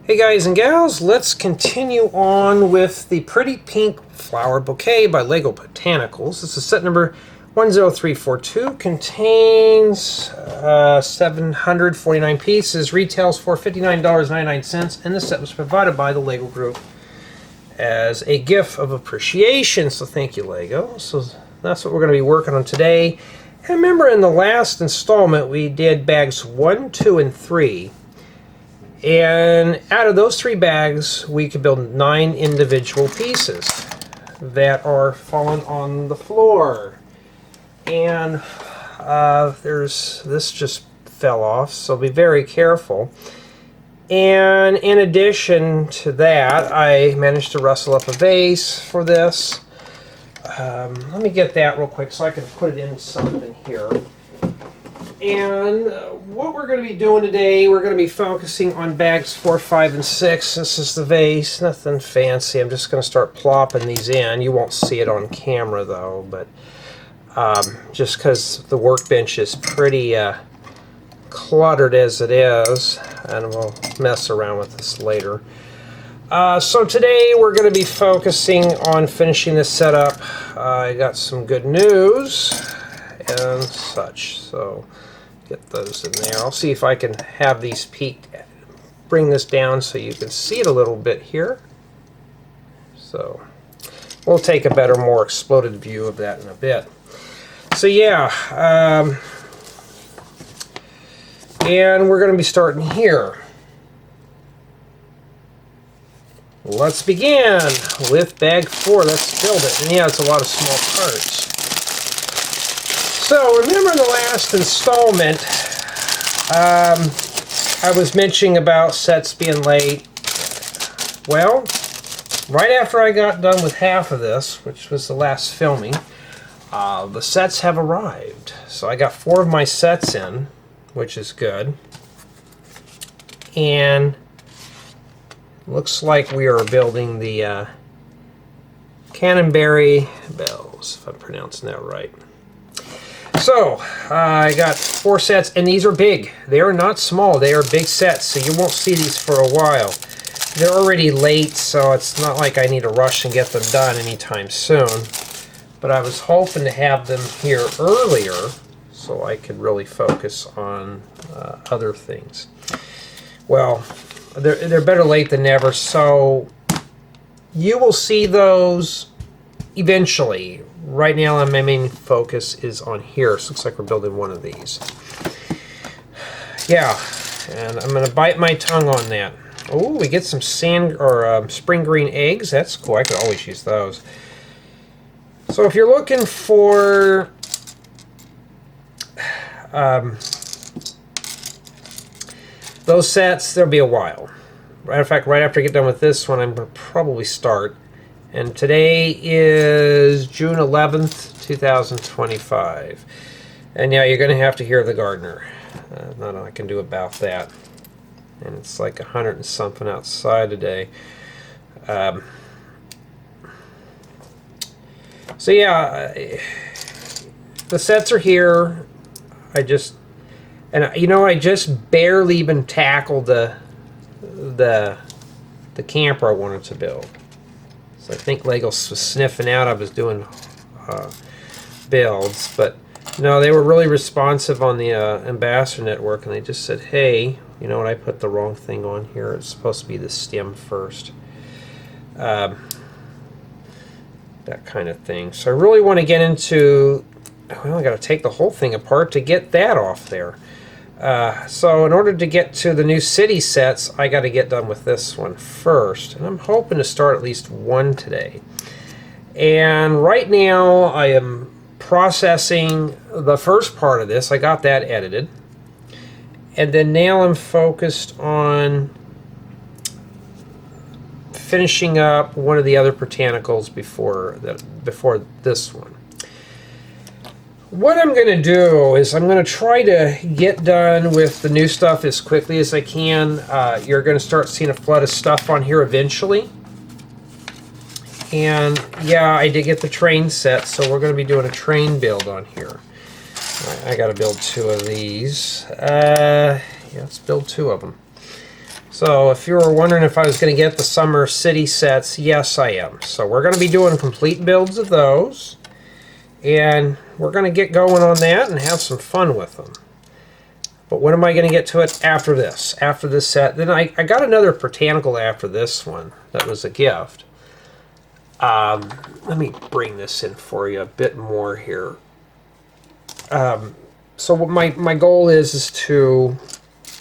Hey guys and gals, let's continue on with the Pretty Pink Flower Bouquet by LEGO Botanicals. This is set number 10342, contains 749 pieces, retails for $59.99, and this set was provided by the LEGO Group as a gift of appreciation, so thank you LEGO. So that's what we're going to be working on today. And remember, in the last installment we did bags 1, 2, and 3. And out of those 3 bags, we could build 9 individual pieces that are falling on the floor. And this just fell off, so be very careful. And in addition to that, I managed to rustle up a vase for this. Let me get that real quick so I can put it in something here. And what we're going to be doing today, we're going to be focusing on bags 4, 5, and 6. This is the vase, nothing fancy. I'm just going to start plopping these in. You won't see it on camera though, but just because the workbench is pretty cluttered as it is, and we'll mess around with this later. So today we're going to be focusing on finishing this setup. I got some good news and such, so get those in there. I'll see if I can have these peaked, bring this down so you can see it a little bit here. So we'll take a better, more exploded view of that in a bit. So yeah, and we're going to be starting here. Let's begin with bag 4. Let's build it. And yeah, it's a lot of small parts. So remember in the last installment, I was mentioning about sets being late. Well, right after I got done with half of this, which was the last filming, the sets have arrived. So I got 4 of my sets in, which is good. And looks like we are building the Canterbury Bells, if I'm pronouncing that right. So, I got 4 sets, and these are big. They are not small, they are big sets, so you won't see these for a while. They're already late, so it's not like I need to rush and get them done anytime soon. But I was hoping to have them here earlier, so I could really focus on other things. Well, they're better late than never, so you will see those eventually. Right now my main focus is on here, so it looks like we're building one of these. Yeah, and I'm going to bite my tongue on that. Oh, we get some sand or spring green eggs. That's cool. I could always use those. So if you're looking for those sets, there'll be a while. In fact, right after I get done with this one, I'm going to probably start. And today is June 11th, 2025. And yeah, you're going to have to hear the gardener. Nothing I can do about that. And it's like 100 and something outside today. So yeah, the sets are here. I just barely even tackled the camper I wanted to build. So I think LEGO was sniffing out I was doing builds, but no, they were really responsive on the Ambassador Network, and they just said, hey, you know what, I put the wrong thing on here. It's supposed to be the stem first. That kind of thing. So I really want to get into, well, I got to take the whole thing apart to get that off there. So in order to get to the new city sets, I got to get done with this one first. And I'm hoping to start at least one today. And right now I am processing the first part of this. I got that edited. And then now I'm focused on finishing up one of the other botanicals before this one. What I'm going to do is I'm going to try to get done with the new stuff as quickly as I can. You're going to start seeing a flood of stuff on here eventually. And yeah, I did get the train set, so we're going to be doing a train build on here. I got to build 2 of these. Yeah, let's build 2 of them. So if you were wondering if I was going to get the summer city sets, yes I am. So we're going to be doing complete builds of those. And we're going to get going on that and have some fun with them. But when am I going to get to it? After this. After this set. Then I got another botanical after this one. That was a gift. Let me bring this in for you a bit more here. So what my goal is to,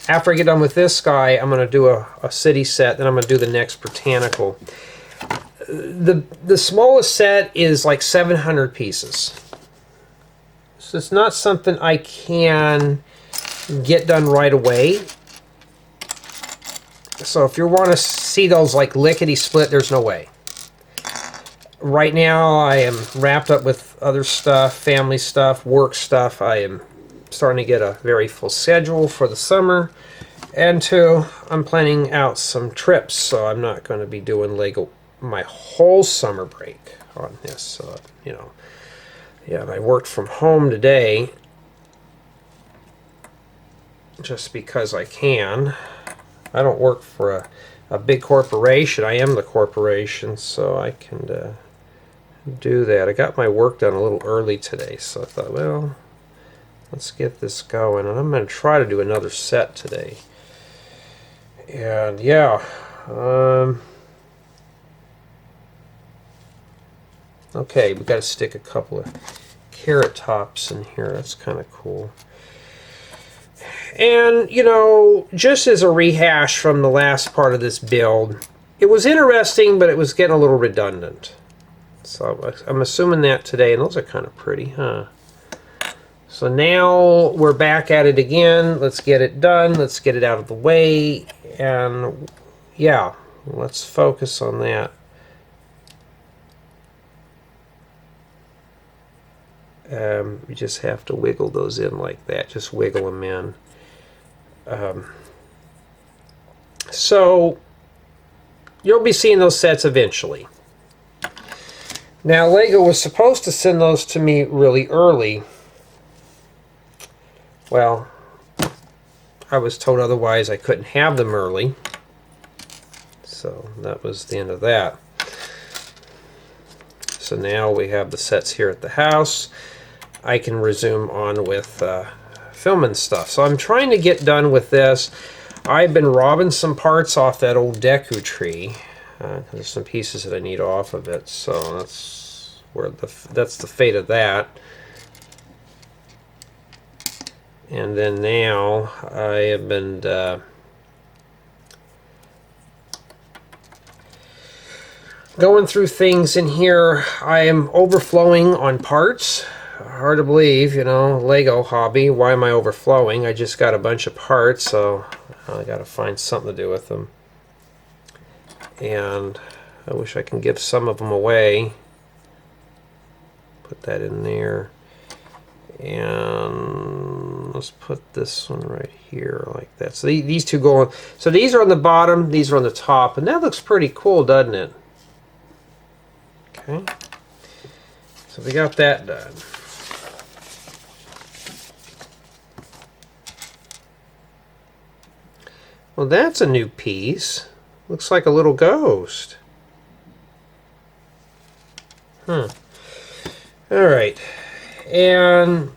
after I get done with this guy, I'm going to do a city set, then I'm going to do the next botanical. The smallest set is like 700 pieces. So it's not something I can get done right away. So if you want to see those like lickety split, there's no way. Right now I am wrapped up with other stuff, family stuff, work stuff. I am starting to get a very full schedule for the summer. And two, I'm planning out some trips, so I'm not going to be doing LEGO my whole summer break on this. So, you know, yeah, and I worked from home today just because I can. I don't work for a big corporation. I am the corporation, so I can do that. I got my work done a little early today, so I thought, well, let's get this going. And I'm going to try to do another set today. And yeah, okay, we got to stick a couple of carrot tops in here. That's kind of cool. And, you know, just as a rehash from the last part of this build, it was interesting, but it was getting a little redundant. So I'm assuming that today, and those are kind of pretty, huh? So now we're back at it again. Let's get it done. Let's get it out of the way. And yeah, let's focus on that. You just have to wiggle those in like that. Just wiggle them in. So you'll be seeing those sets eventually. Now LEGO was supposed to send those to me really early. Well, I was told otherwise I couldn't have them early. So that was the end of that. So now we have the sets here at the house. I can resume on with filming stuff. So I'm trying to get done with this. I've been robbing some parts off that old Deku tree. There's some pieces that I need off of it. So that's where that's the fate of that. And then now I have been going through things in here. I am overflowing on parts. Hard to believe, you know, LEGO hobby. Why am I overflowing? I just got a bunch of parts, so I got to find something to do with them. And I wish I can give some of them away. Put that in there. And let's put this one right here like that. So these two go on. So these are on the bottom, these are on the top, and that looks pretty cool, doesn't it? Okay. So we got that done. Well, that's a new piece. Looks like a little ghost. Huh. All right. And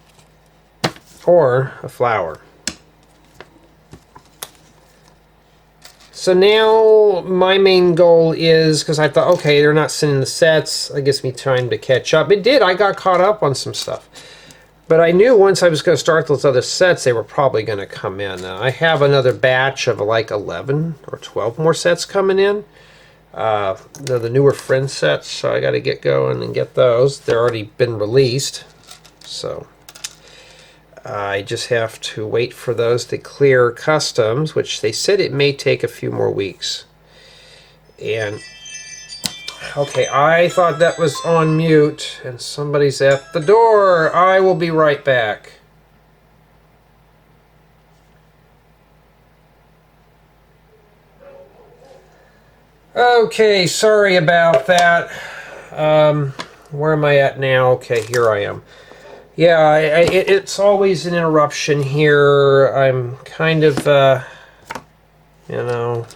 or a flower. So now my main goal is, because I thought, okay, they're not sending the sets, that gives me time to catch up. It did. I got caught up on some stuff. But I knew once I was going to start those other sets, they were probably going to come in. I have another batch of like 11 or 12 more sets coming in. They're the newer Friends sets, so I got to get going and get those. They're already been released. So I just have to wait for those to clear customs, which they said it may take a few more weeks. And okay, I thought that was on mute, and somebody's at the door. I will be right back. Okay, sorry about that. Where am I at now? Okay, here I am. Yeah, it's always an interruption here. I'm kind of you know.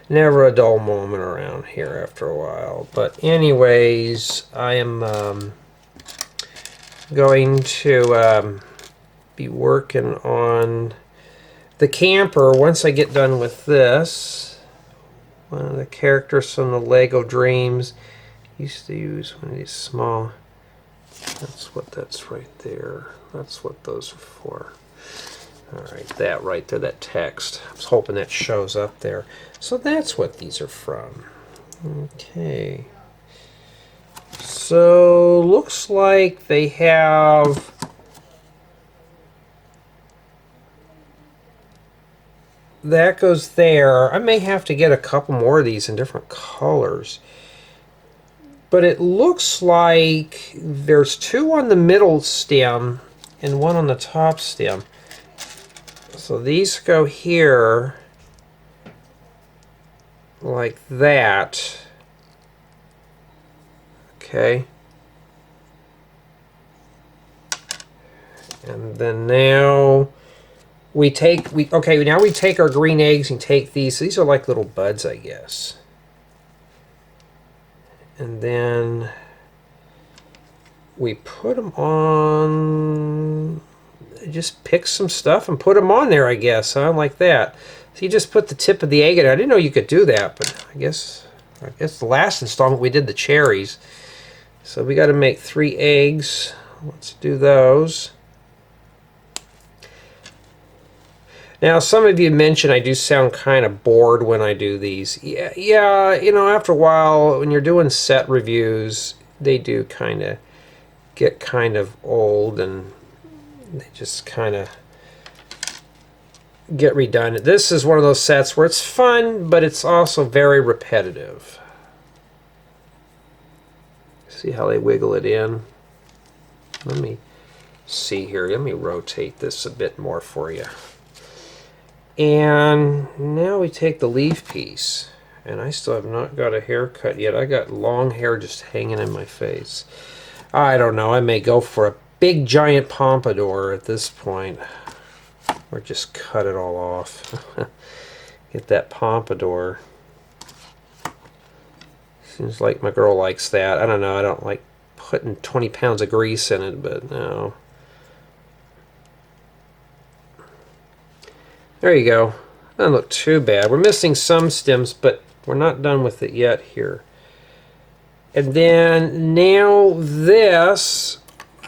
Never a dull moment around here after a while. But anyways, I am going to be working on the camper once I get done with this. One of the characters from the Lego Dreams used to use one of these small. That's right there. That's what those are for. Alright, that right there, that text. I was hoping that shows up there. So that's what these are from. Okay. So, looks like they have that goes there. I may have to get a couple more of these in different colors. But it looks like there's two on the middle stem and one on the top stem. So these go here like that. Okay. And then now we take now we take our green eggs and take these. These are like little buds, I guess. And then we put them on, just pick some stuff and put them on there, I guess, huh? Like that. So you just put the tip of the egg in. I didn't know you could do that, but I guess the last installment we did the cherries. So we got to make 3 eggs. Let's do those. Now, some of you mentioned I do sound kind of bored when I do these. Yeah, you know, after a while, when you're doing set reviews, they do kind of get kind of old and they just kind of get redundant. This is one of those sets where it's fun, but it's also very repetitive. See how they wiggle it in? Let me see here. Let me rotate this a bit more for you. And now we take the leaf piece, and I still have not got a haircut yet. I got long hair just hanging in my face. I don't know, I may go for a big giant pompadour at this point, or just cut it all off. Get that pompadour. Seems like my girl likes that. I don't know, I don't like putting 20 pounds of grease in it, but no. There you go. Doesn't look too bad. We're missing some stems, but we're not done with it yet here. And then now this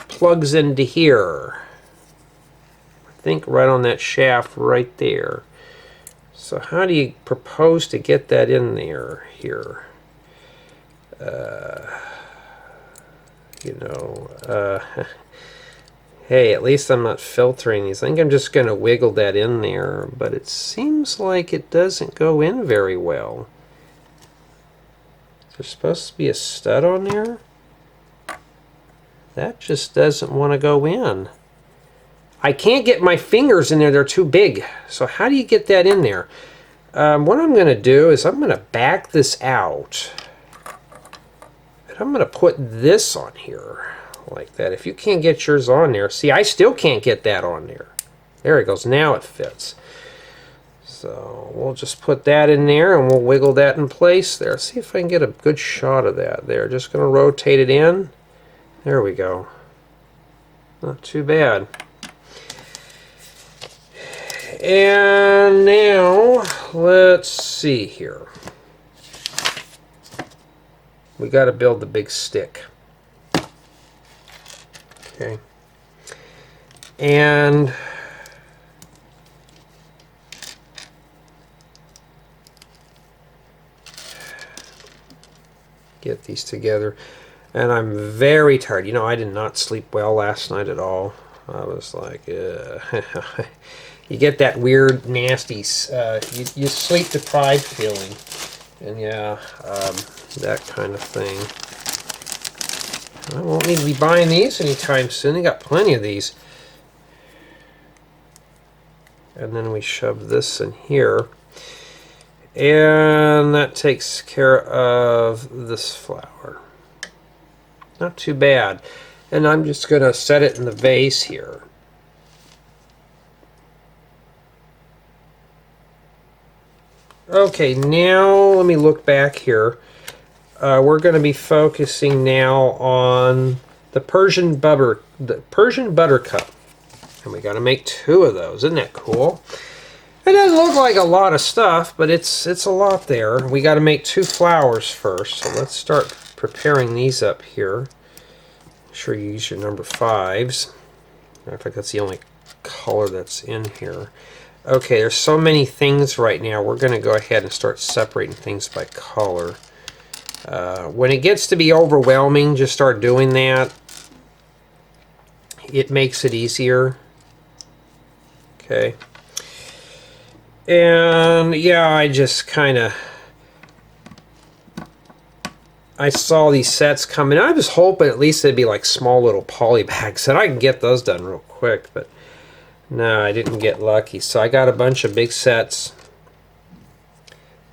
plugs into here. I think right on that shaft right there. So how do you propose to get that in there here? Hey, at least I'm not filtering these. I think I'm just going to wiggle that in there, but it seems like it doesn't go in very well. There's supposed to be a stud on there. That just doesn't want to go in. I can't get my fingers in there. They're too big. So how do you get that in there? What I'm going to do is I'm going to back this out. And I'm going to put this on here. Like that. If you can't get yours on there, see, I still can't get that on there. There it goes. Now it fits. So we'll just put that in there and we'll wiggle that in place there. See if I can get a good shot of that there. Just going to rotate it in. There we go. Not too bad. And now let's see here. We got to build the big stick. Okay, and get these together. And I'm very tired. You know, I did not sleep well last night at all. I was like, you get that weird, nasty, you sleep deprived feeling, and yeah, that kind of thing. I won't need to be buying these anytime soon. They got plenty of these. And then we shove this in here. And that takes care of this flower. Not too bad. And I'm just going to set it in the vase here. Okay, now let me look back here. We're going to be focusing now on the Persian Buttercup. And we got to make 2 of those. Isn't that cool? It doesn't look like a lot of stuff, but it's a lot there. We got to make 2 flowers first. So let's start preparing these up here. Make sure you use your number 5s. Matter of fact, that's the only color that's in here. Okay, there's so many things right now. We're going to go ahead and start separating things by color. When it gets to be overwhelming, just start doing that. It makes it easier. Okay. And yeah, I just kind of... I saw these sets coming. I was hoping at least they'd be like small little poly bags, and I can get those done real quick, but no, I didn't get lucky. So I got a bunch of big sets,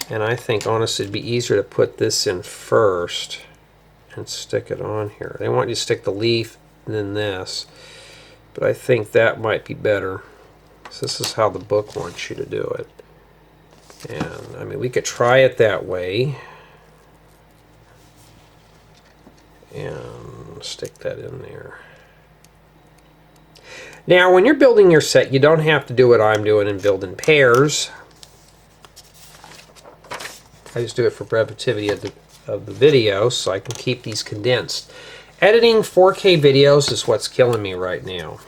and I think honestly it'd be easier to put this in first and stick it on here. They want you to stick the leaf and then this, but I think that might be better. So this is how the book wants you to do it. And I mean, we could try it that way and stick that in there. Now, when you're building your set, you don't have to do what I'm doing and build in pairs. I just do it for brevity of the video, so I can keep these condensed. Editing 4K videos is what's killing me right now.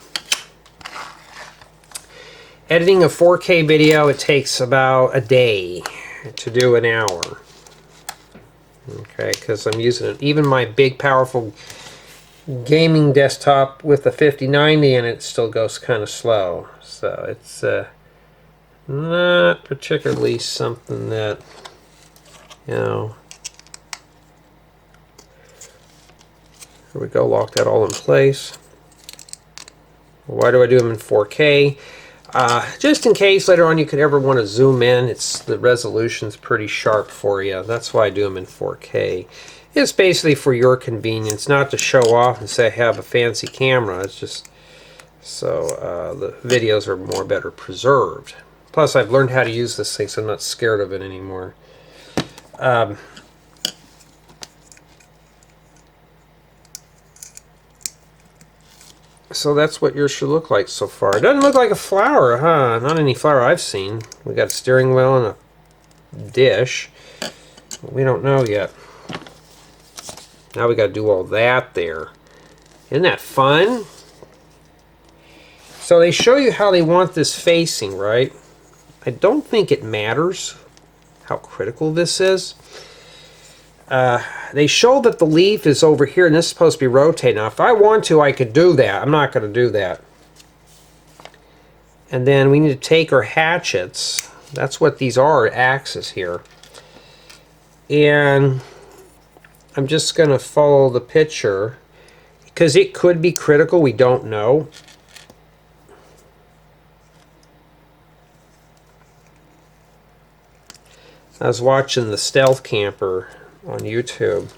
Editing a 4K video, it takes about a day to do an hour. Okay, because I'm using it. Even my big, powerful gaming desktop with a 5090 in it still goes kind of slow. So it's not particularly something that, you know. Here we go, lock that all in place. Why do I do them in 4K? Just in case later on you could ever want to zoom in, the resolution's pretty sharp for you. That's why I do them in 4K. It's basically for your convenience, not to show off and say I have a fancy camera. It's just so the videos are better preserved. Plus, I've learned how to use this thing, so I'm not scared of it anymore. So that's what yours should look like so far. It doesn't look like a flower, huh? Not any flower I've seen. We got a steering wheel and a dish. We don't know yet. Now we got to do all that there. Isn't that fun? So they show you how they want this facing, right? I don't think it matters how critical this is. They show that the leaf is over here and this is supposed to be rotating. Now if I want to, I could do that. I'm not going to do that. And then we need to take our hatchets. That's what these are, axes here. And I'm just going to follow the picture because it could be critical. We don't know. I was watching the Stealth Camper on YouTube,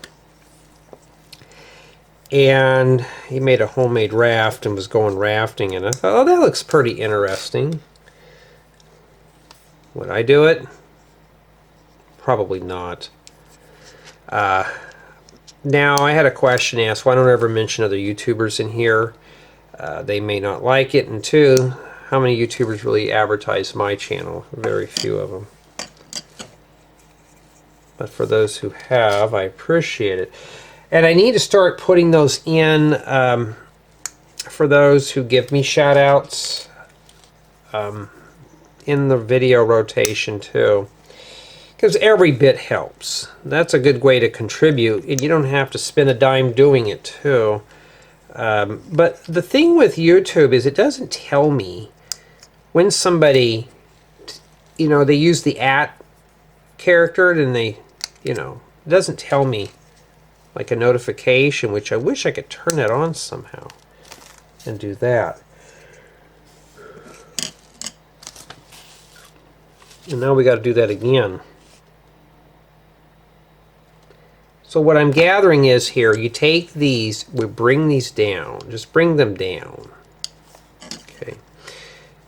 and he made a homemade raft and was going rafting, and I thought, oh, that looks pretty interesting. Would I do it? Probably not. Now, I had a question asked, why don't I ever mention other YouTubers in here? They may not like it, and 2, how many YouTubers really advertise my channel? Very few of them. But for those who have, I appreciate it. And I need to start putting those in for those who give me shout-outs in the video rotation too. Because every bit helps. That's a good way to contribute, and you don't have to spend a dime doing it too. But the thing with YouTube is it doesn't tell me when somebody, you know, they use the @ character, and they, you know, it doesn't tell me like a notification, which I wish I could turn that on somehow and do that. And now we got to do that again. So what I'm gathering is here, you take these, we bring these down, just bring them down. Okay.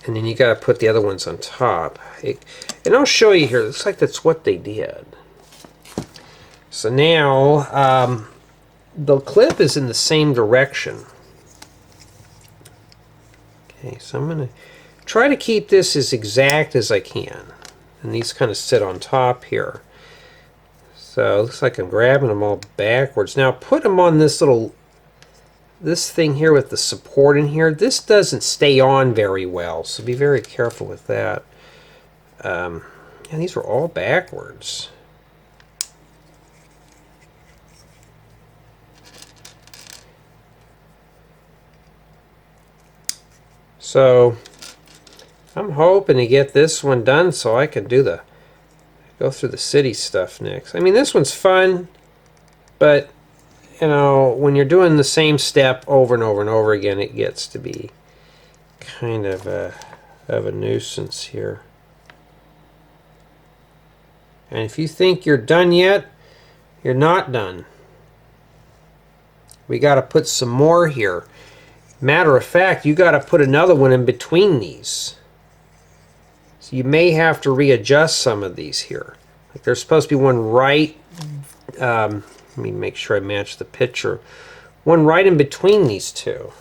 And then you got to put the other ones on top. And I'll show you here. It looks like that's what they did. So now the clip is in the same direction. Okay, so I'm going to try to keep this as exact as I can. And these kind of sit on top here. So it looks like I'm grabbing them all backwards. Now put them on this thing here with the support in here. This doesn't stay on very well, so be very careful with that. And these were all backwards. So I'm hoping to get this one done so I can go through the city stuff next. I mean, this one's fun, but you know, when you're doing the same step over and over and over again, it gets to be kind of a nuisance here. And if you think you're done yet, you're not done. We got to put some more here. Matter of fact, you got to put another one in between these. So you may have to readjust some of these here. Like there's supposed to be one right, let me make sure I match the picture. One right in between these two.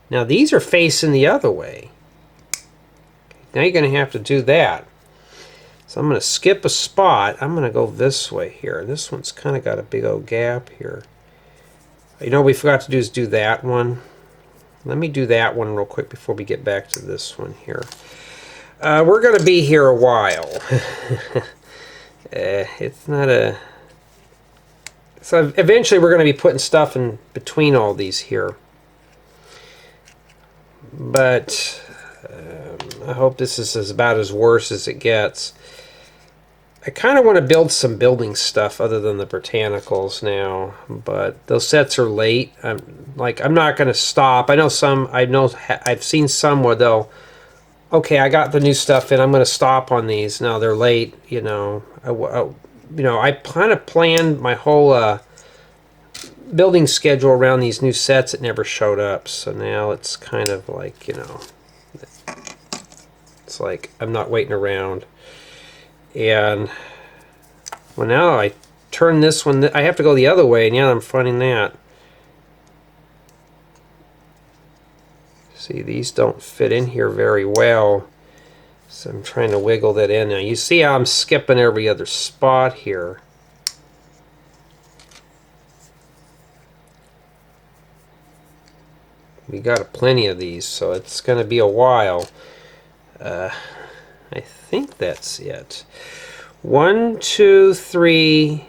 Now these are facing the other way. Now you're going to have to do that. So I'm going to skip a spot. I'm going to go this way here. This one's kind of got a big old gap here. You know what we forgot to do is do that one. Let me do that one real quick before we get back to this one here. We're going to be here a while. It's not a... So eventually we're going to be putting stuff in between all these here. But I hope this is about as worse as it gets. I kind of want to build some building stuff other than the botanicals now, but those sets are late. I'm not going to stop. I know I've seen some where they'll, okay, I got the new stuff in, I'm going to stop on these. Now they're late, you know. I kind of planned my whole building schedule around these new sets that never showed up. So now it's kind of like, you know, it's like I'm not waiting around. And well, now I turn this one, I have to go the other way, and now I'm finding that. See, these don't fit in here very well. So I'm trying to wiggle that in. Now you see how I'm skipping every other spot here. We got plenty of these, so it's going to be a while. I think that's it. 1, 2, 3.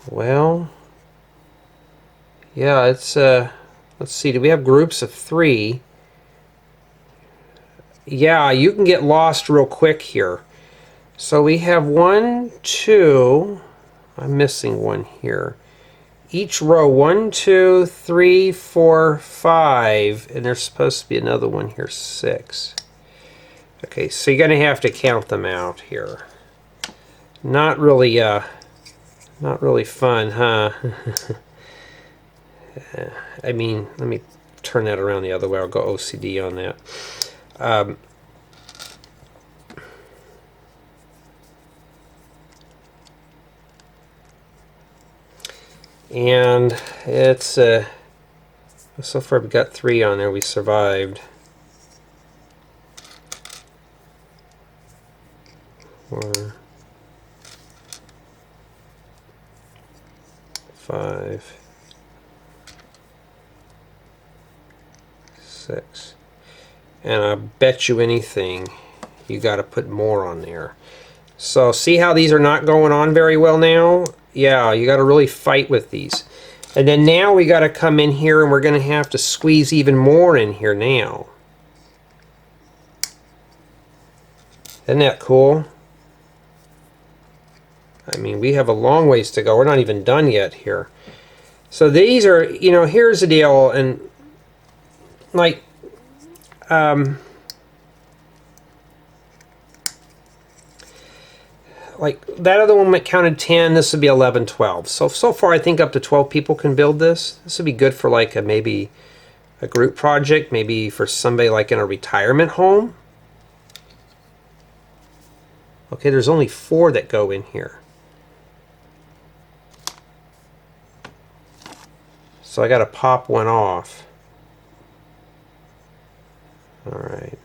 Well, yeah, it's let's see, do we have groups of 3? Yeah, you can get lost real quick here. So we have 1, 2. I'm missing one here. Each row, 1, 2, 3, 4, 5, and there's supposed to be another one here, 6. Okay, so you're going to have to count them out here. Not really fun, huh? I mean, let me turn that around the other way. I'll go OCD on that. And it's so far we've got 3 on there. We survived. 4, 5, 6, and I bet you anything you got to put more on there. So see how these are not going on very well now? Yeah, you got to really fight with these. And then now we got to come in here and we're going to have to squeeze even more in here now. Isn't that cool? I mean, we have a long ways to go. We're not even done yet here. So these are, you know, here's the deal, and like, like that other one might counted 10, this would be 11, 12. So far I think up to 12 people can build this. This would be good for like a maybe a group project, maybe for somebody like in a retirement home. Okay, there's only 4 that go in here. So I got to pop one off. Alright.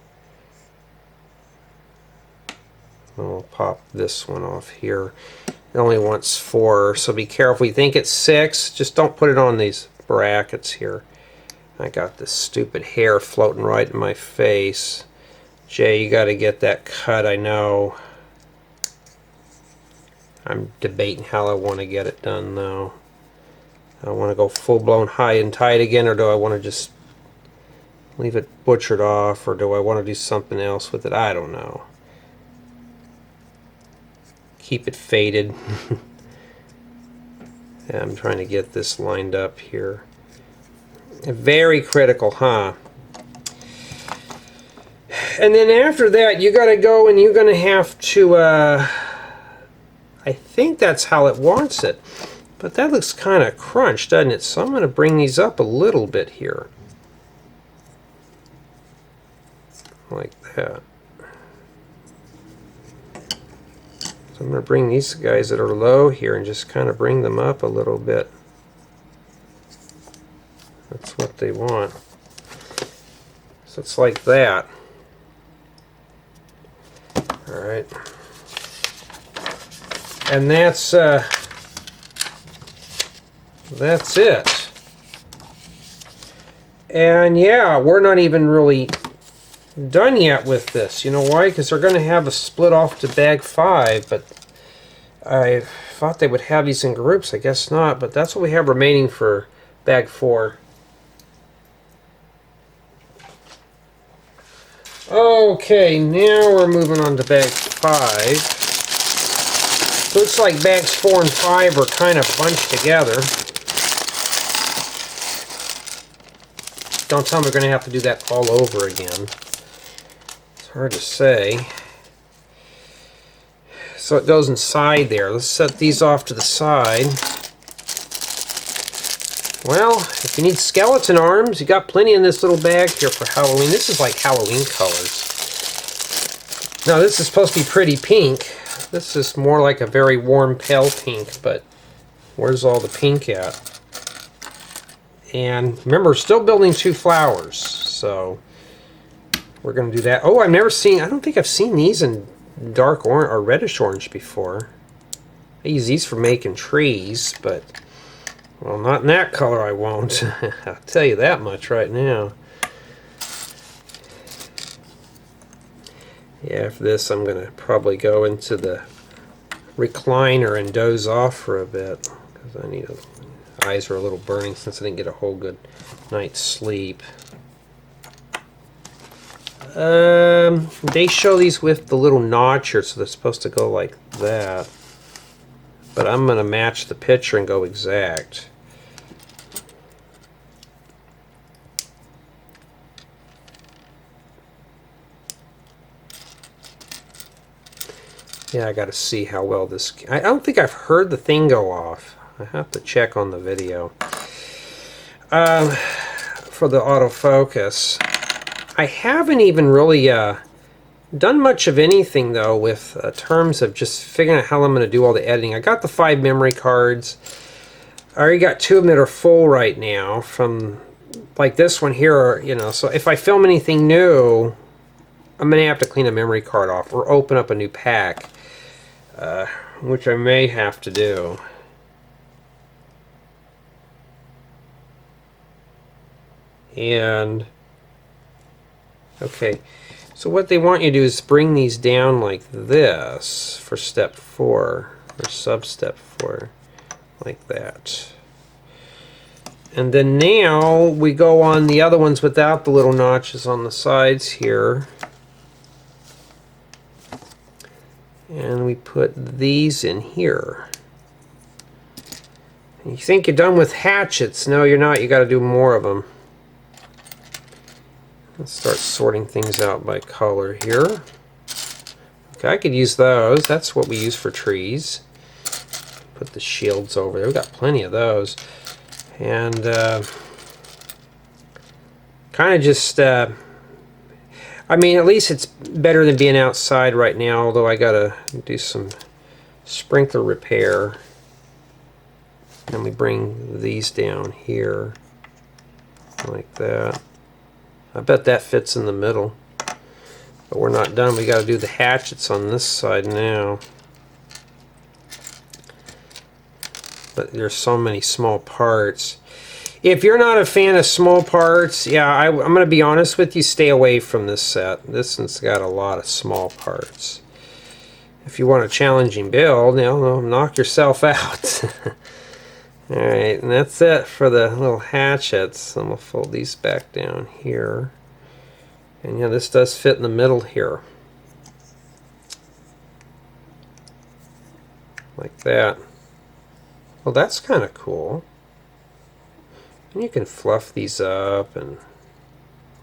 I'll pop this one off here. It only wants 4, so be careful. You think it's 6, just don't put it on these brackets here. I got this stupid hair floating right in my face. Jay, you got to get that cut, I know. I'm debating how I want to get it done though. I want to go full-blown high and tight again, or do I want to just leave it butchered off, or do I want to do something else with it? I don't know. Keep it faded. Yeah, I'm trying to get this lined up here. Very critical, huh? And then after that, you got to go and you're going to have to, I think that's how it wants it. But that looks kind of crunched, doesn't it? So I'm going to bring these up a little bit here. Like that. So I'm going to bring these guys that are low here and just kind of bring them up a little bit. That's what they want. So it's like that. Alright. And that's it. And yeah, we're not even really done yet with this. You know why? Because they're going to have a split off to bag 5, but I thought they would have these in groups. I guess not, but that's what we have remaining for bag 4. Okay, now we're moving on to bag 5. Looks like bags 4 and 5 are kind of bunched together. Don't tell me we're going to have to do that all over again. It's hard to say. So it goes inside there. Let's set these off to the side. Well, if you need skeleton arms, you got plenty in this little bag here for Halloween. This is like Halloween colors. Now this is supposed to be pretty pink. This is more like a very warm pale pink, but where's all the pink at? And remember, still building 2 flowers, so we're going to do that. Oh, I don't think I've seen these in dark orange or reddish orange before. I use these for making trees, but well, not in that color I won't. I'll tell you that much right now. Yeah, after this I'm going to probably go into the recliner and doze off for a bit, because I need eyes are a little burning since I didn't get a whole good night's sleep. They show these with the little notch here, so they're supposed to go like that. But I'm going to match the picture and go exact. Yeah, I got to see how well this... I don't think I've heard the thing go off. I have to check on the video. For the autofocus. I haven't even really done much of anything, though, with terms of just figuring out how I'm going to do all the editing. I got the 5 memory cards. I already got 2 of them that are full right now from, like this one here, you know. So if I film anything new, I'm going to have to clean a memory card off or open up a new pack, which I may have to do. And okay, so what they want you to do is bring these down like this for step 4, or sub-step 4, like that. And then now we go on the other ones without the little notches on the sides here. And we put these in here. And you think you're done with hatchets. No, you're not. You got to do more of them. Let's start sorting things out by color here. Okay, I could use those. That's what we use for trees. Put the shields over there. We've got plenty of those. And kind of just, I mean, at least it's better than being outside right now, although I gotta do some sprinkler repair. And we bring these down here, like that. I bet that fits in the middle. But we're not done. We gotta do the hatchets on this side now. But there's so many small parts. If you're not a fan of small parts, yeah, I'm going to be honest with you, stay away from this set. This one's got a lot of small parts. If you want a challenging build, you know, knock yourself out. Alright, and that's it for the little hatchets. I'm going to fold these back down here. And yeah, this does fit in the middle here. Like that. Well, that's kind of cool. And you can fluff these up and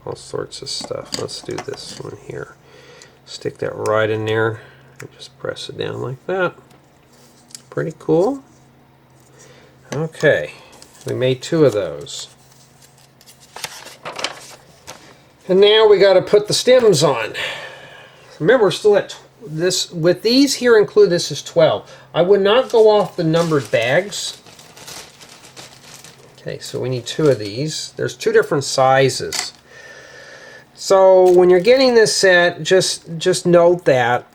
all sorts of stuff. Let's do this one here. Stick that right in there and just press it down like that. Pretty cool. Okay, we made 2 of those. And now we got to put the stems on. Remember, we're still at this. With these here included, this is 12. I would not go off the numbered bags. Okay, so we need 2 of these. There's 2 different sizes. So when you're getting this set, just note that.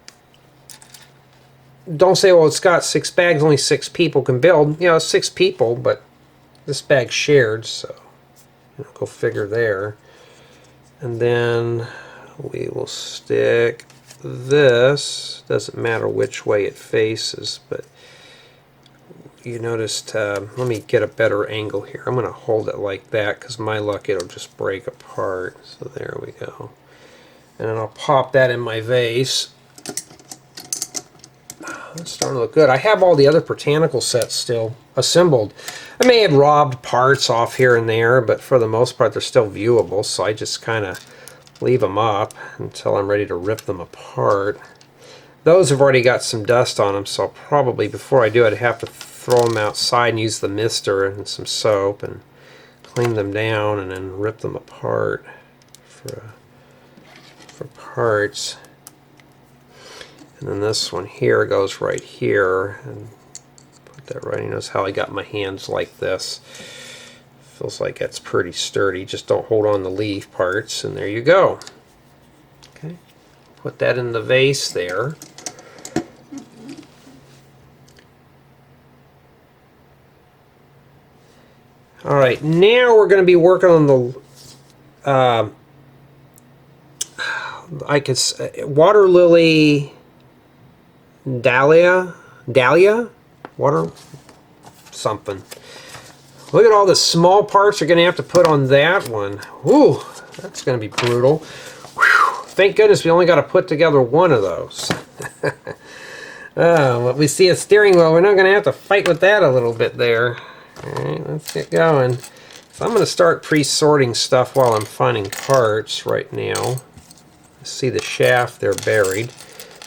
Don't say, well, it's got 6 bags, only 6 people can build. You know, 6 people, but this bag's shared, so go figure there. And then we will stick this. Doesn't matter which way it faces, but you noticed, let me get a better angle here. I'm going to hold it like that because my luck it'll just break apart. So there we go. And then I'll pop that in my vase. It's starting to look good. I have all the other botanical sets still assembled. I may have robbed parts off here and there, but for the most part they're still viewable, so I just kind of leave them up until I'm ready to rip them apart. Those have already got some dust on them, so probably before I do it I have to throw them outside and use the mister and some soap and clean them down and then rip them apart for parts. And then this one here goes right here, and put that right. You notice how I got my hands like this. Feels like that's pretty sturdy. Just don't hold on the leaf parts, and there you go. Okay, put that in the vase there. All right, now we're going to be working on the Waterlily Dahlia, water something. Look at all the small parts you're going to have to put on that one. Whew, that's going to be brutal. Whew, thank goodness we only got to put together 1 of those. Well, we see a steering wheel. We're not going to have to fight with that a little bit there. All right, let's get going. So I'm going to start pre-sorting stuff while I'm finding parts right now. See the shaft there buried.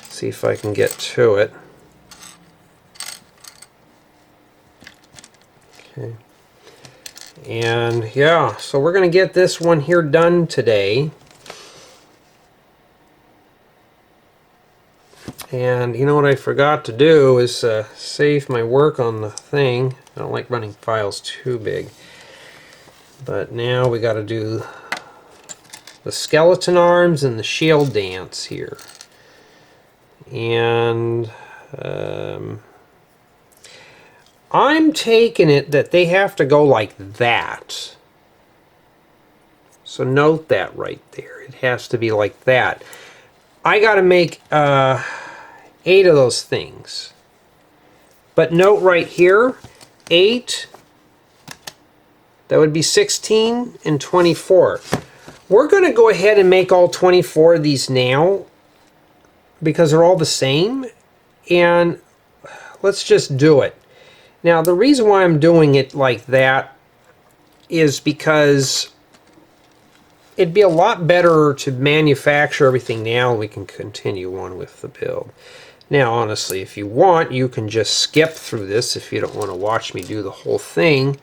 See if I can get to it. Okay. And yeah, so we're going to get this one here done today. And you know what I forgot to do is save my work on the thing. I don't like running files too big. But now we got to do the skeleton arms and the shield dance here. And I'm taking it that they have to go like that. So note that right there. It has to be like that. I got to make 8 of those things. But note right here, 8, that would be 16 and 24. We're going to go ahead and make all 24 of these now because they're all the same, and let's just do it. Now the reason why I'm doing it like that is because it'd be a lot better to manufacture everything now and we can continue on with the build. Now honestly, if you want, you can just skip through this if you don't want to watch me do the whole thing.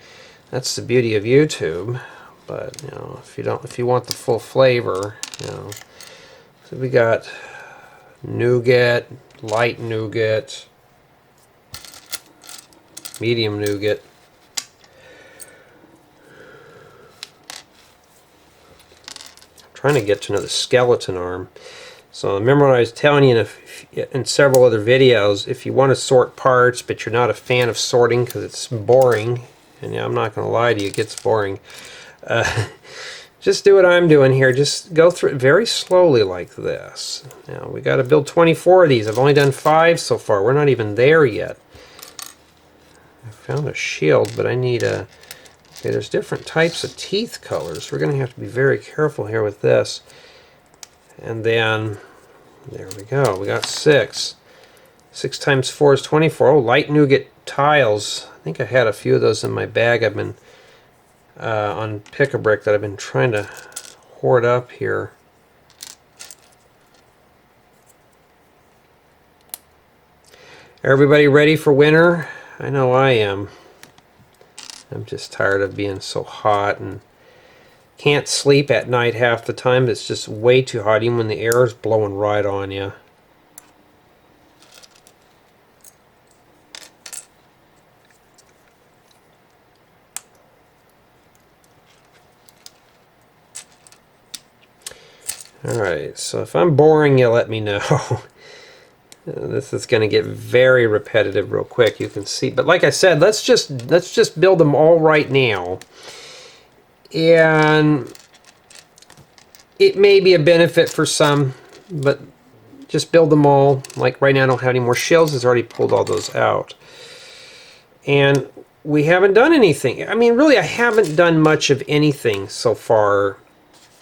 That's the beauty of YouTube. but you know, if you want the full flavor, you know. So we got nougat, light nougat, medium nougat. I'm trying to get to know the skeleton arm. So remember what I was telling you in several other videos, if you want to sort parts but you're not a fan of sorting because it's boring, and yeah, I'm not going to lie to you, it gets boring, just do what I'm doing here. Just go through it very slowly like this. Now we got to build 24 of these. I've only done 5 so far. We're not even there yet. I found a shield, but I need a... Okay, there's different types of teeth colors. We're going to have to be very careful here with this. And then, there we go. We got 6. 6 times 4 is 24. Oh, light nougat tiles. I think I had a few of those in my bag. I've been on Pick-a-Brick that I've been trying to hoard up here. Everybody ready for winter? I know I am. I'm just tired of being so hot and can't sleep at night half the time. It's just way too hot, even when the air is blowing right on you. Alright, so if I'm boring you, let me know. This is going to get very repetitive real quick, you can see. But like I said, let's just build them all right now. And it may be a benefit for some, but just build them all. Like right now I don't have any more shells, it's already pulled all those out. And we haven't done anything. I mean, really, I haven't done much of anything so far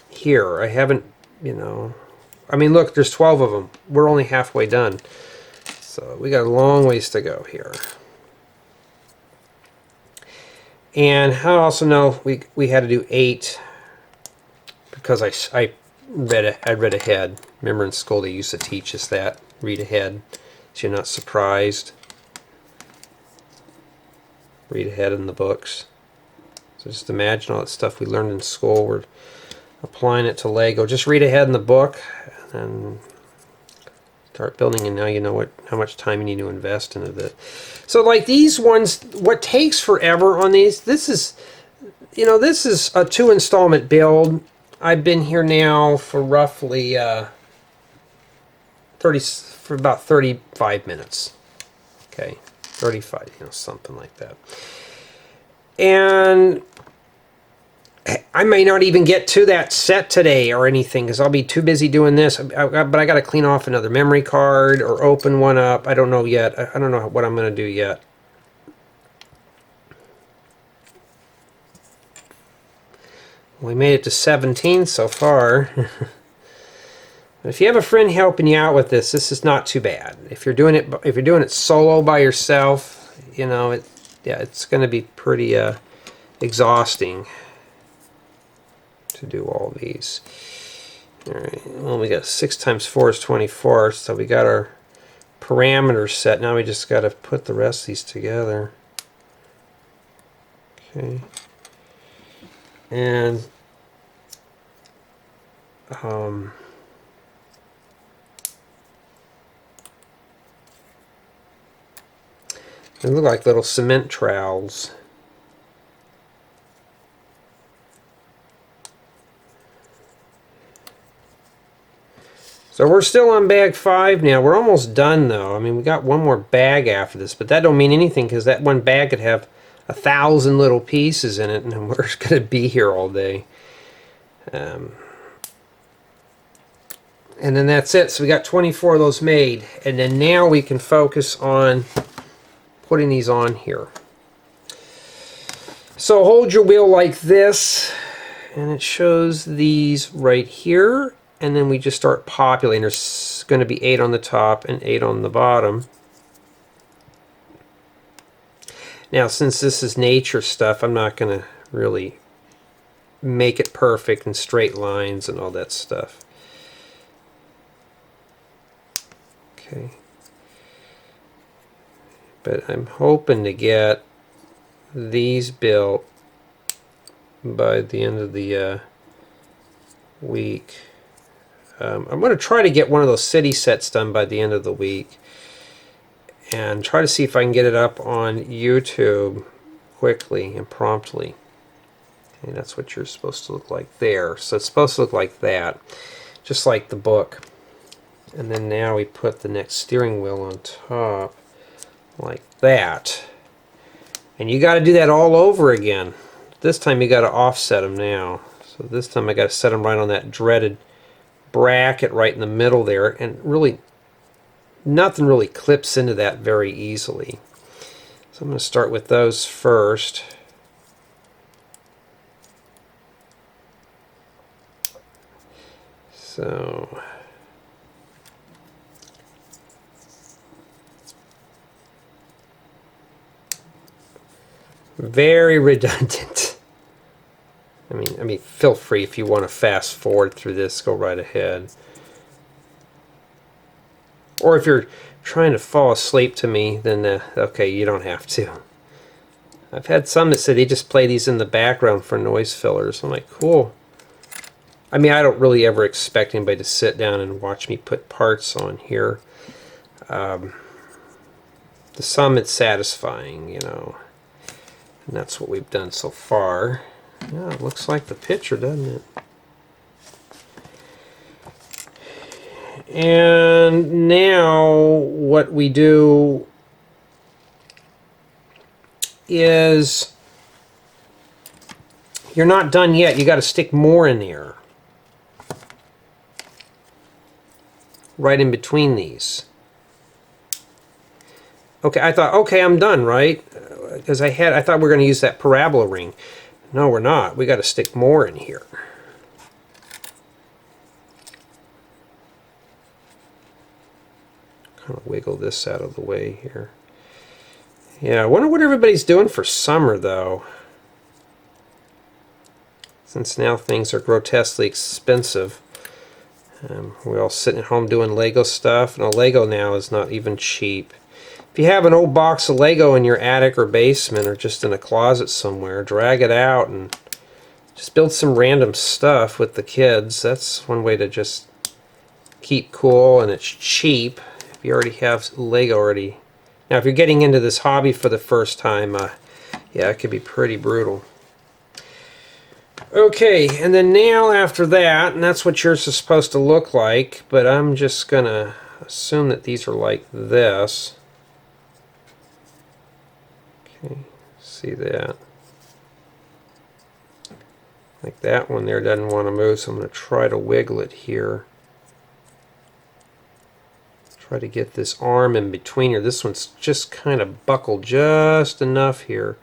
here. I haven't, you know... I mean, look, there's 12 of them. We're only halfway done. So we got a long ways to go here. And I also know we had to do 8 because I read ahead. Remember in school they used to teach us that. Read ahead so you're not surprised. Read ahead in the books. So just imagine all that stuff we learned in school. We're applying it to Lego. Just read ahead in the book and start building, and now you know how much time you need to invest into it. So like these ones, what takes forever on these, this is, you know, this is a 2 installment build. I've been here now for roughly for about 35 minutes. Okay, 35, you know, something like that. And I may not even get to that set today or anything because I'll be too busy doing this. But I got to clean off another memory card or open one up. I don't know yet. I don't know what I'm going to do yet. We made it to 17 so far. If you have a friend helping you out with this, this is not too bad. If you're doing it solo by yourself, you know, it's going to be pretty exhausting to do all these. Alright, well, we got 6 times 4 is 24, so we got our parameters set. Now we just got to put the rest of these together. Okay. And they look like little cement trowels. So we're still on bag 5 now. We're almost done though. I mean, we got one more bag after this, but that don't mean anything because that one bag could have 1,000 little pieces in it, and we're going to be here all day. And then that's it. So we got 24 of those made, and then now we can focus on putting these on here. So hold your wheel like this, and it shows these right here. And then we just start populating. There's going to be 8 on the top and 8 on the bottom. Now, since this is nature stuff, I'm not going to really make it perfect and straight lines and all that stuff. Okay. But I'm hoping to get these built by the end of the week. I'm going to try to get one of those city sets done by the end of the week and try to see if I can get it up on YouTube quickly and promptly. Okay, that's what you're supposed to look like there. So it's supposed to look like that, just like the book. And then now we put the next steering wheel on top like that. And you got to do that all over again. This time you got to offset them now. So this time I got to set them right on that dreaded bracket right in the middle there, and really nothing really clips into that very easily. So I'm going to start with those first. So very redundant. I mean, feel free if you want to fast forward through this, go right ahead. Or if you're trying to fall asleep to me, then okay, you don't have to. I've had some that say they just play these in the background for noise fillers. I'm like, cool. I mean, I don't really ever expect anybody to sit down and watch me put parts on here. To some, it's satisfying, you know. And that's what we've done so far. Yeah, it looks like the picture, doesn't it? And now what we do is, you're not done yet. You got to stick more in there. Right in between these. Okay, I thought, okay, I'm done, right? Because I thought we were going to use that parabola ring. No, we're not. We got to stick more in here. Kind of wiggle this out of the way here. Yeah, I wonder what everybody's doing for summer, though. Since now things are grotesquely expensive. We're all sitting at home doing Lego stuff. And Lego now is not even cheap. If you have an old box of Lego in your attic or basement or just in a closet somewhere, drag it out and just build some random stuff with the kids. That's one way to just keep cool, and it's cheap if you already have Lego already. Now, if you're getting into this hobby for the first time, yeah, it could be pretty brutal. Okay, and then now after that, and that's what yours is supposed to look like, but I'm just going to assume that these are like this. Okay, see that? Like that one there doesn't want to move, so I'm going to try to wiggle it here. Try to get this arm in between here. This one's just kind of buckled just enough here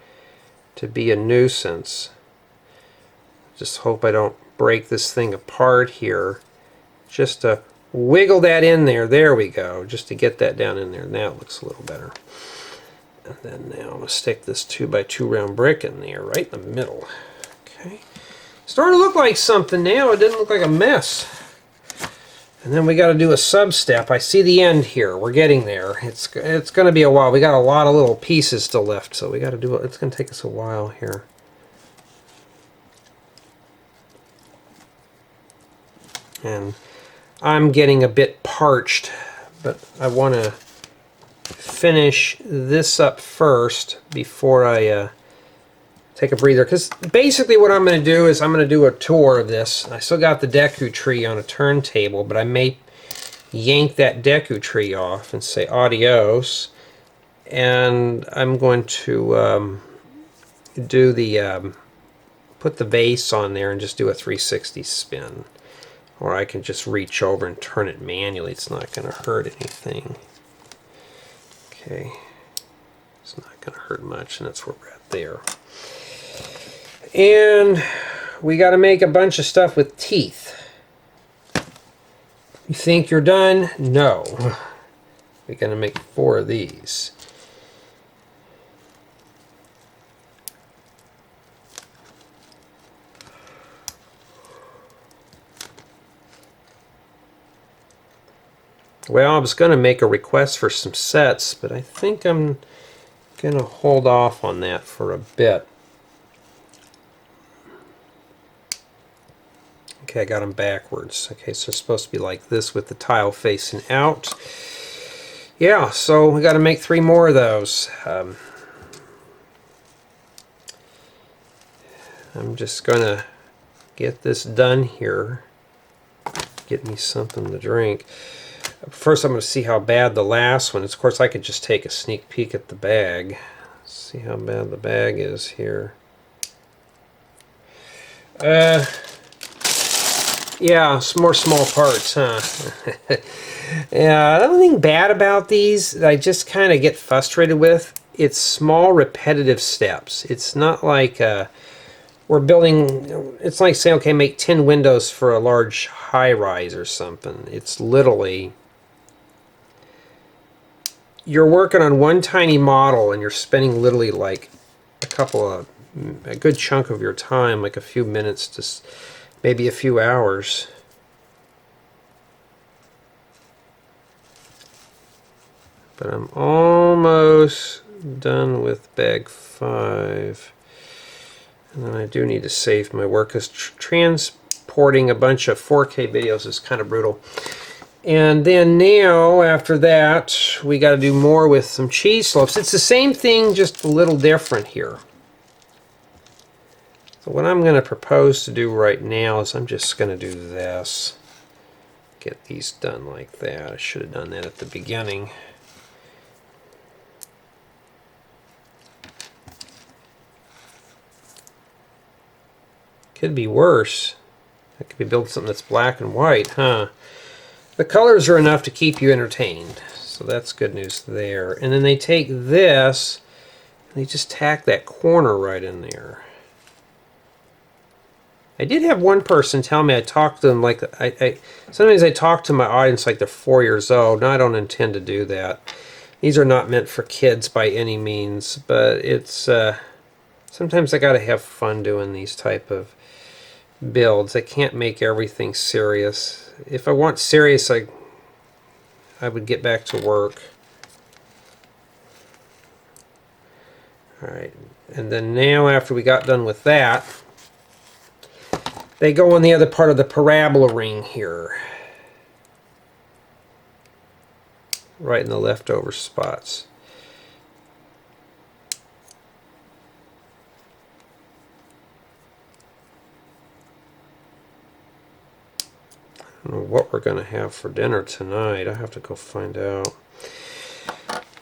to be a nuisance. Just hope I don't break this thing apart here. Just to wiggle that in there. There we go. Just to get that down in there. Now it looks a little better. And then now I'm going to stick this 2x2 round brick in there, right in the middle. Okay. Starting to look like something now. It didn't look like a mess. And then we got to do a sub-step. I see the end here. We're getting there. It's going to be a while. We got a lot of little pieces still left, so we got to do it. It's going to take us a while here. And I'm getting a bit parched, but I want to finish this up first before I take a breather, because basically what I'm going to do is I'm going to do a tour of this. I still got the Deku tree on a turntable, but I may yank that Deku tree off and say adios, and I'm going to do the put the vase on there and just do a 360 spin, or I can just reach over and turn it manually. It's not going to hurt anything. Okay, it's not going to hurt much, and that's where we're at there. And we got to make a bunch of stuff with teeth. You think you're done? No. We're going to make 4 of these. Well, I was going to make a request for some sets, but I think I'm going to hold off on that for a bit. Okay, I got them backwards. Okay, so it's supposed to be like this with the tile facing out. Yeah, so we got to make 3 more of those. I'm just going to get this done here. Get me something to drink. First, I'm going to see how bad the last one is. Of course, I could just take a sneak peek at the bag. See how bad the bag is here. Yeah, some more small parts, huh? Yeah, nothing bad about these that I just kind of get frustrated with. It's small, repetitive steps. It's not like we're building, it's like saying, okay, make 10 windows for a large high-rise or something. It's literally, you're working on one tiny model and you're spending literally like a good chunk of your time, like a few minutes to maybe a few hours. But I'm almost done with bag 5. And then I do need to save my work because transporting a bunch of 4K videos is kind of brutal. And then now, after that, we got to do more with some cheese slopes. It's the same thing, just a little different here. So what I'm going to propose to do right now is I'm just going to do this. Get these done like that. I should have done that at the beginning. Could be worse. I could be building something that's black and white, huh? The colors are enough to keep you entertained, so that's good news there. And then they take this and they just tack that corner right in there. I did have one person tell me I talked to them like sometimes I talk to my audience like they're 4 years old. No, I don't intend to do that. These are not meant for kids by any means, but it's sometimes I got to have fun doing these type of builds. I can't make everything serious. If I want serious, I would get back to work. Alright, and then now after we got done with that, they go on the other part of the parabola ring here. Right in the leftover spots. I don't know what we're going to have for dinner tonight. I have to go find out.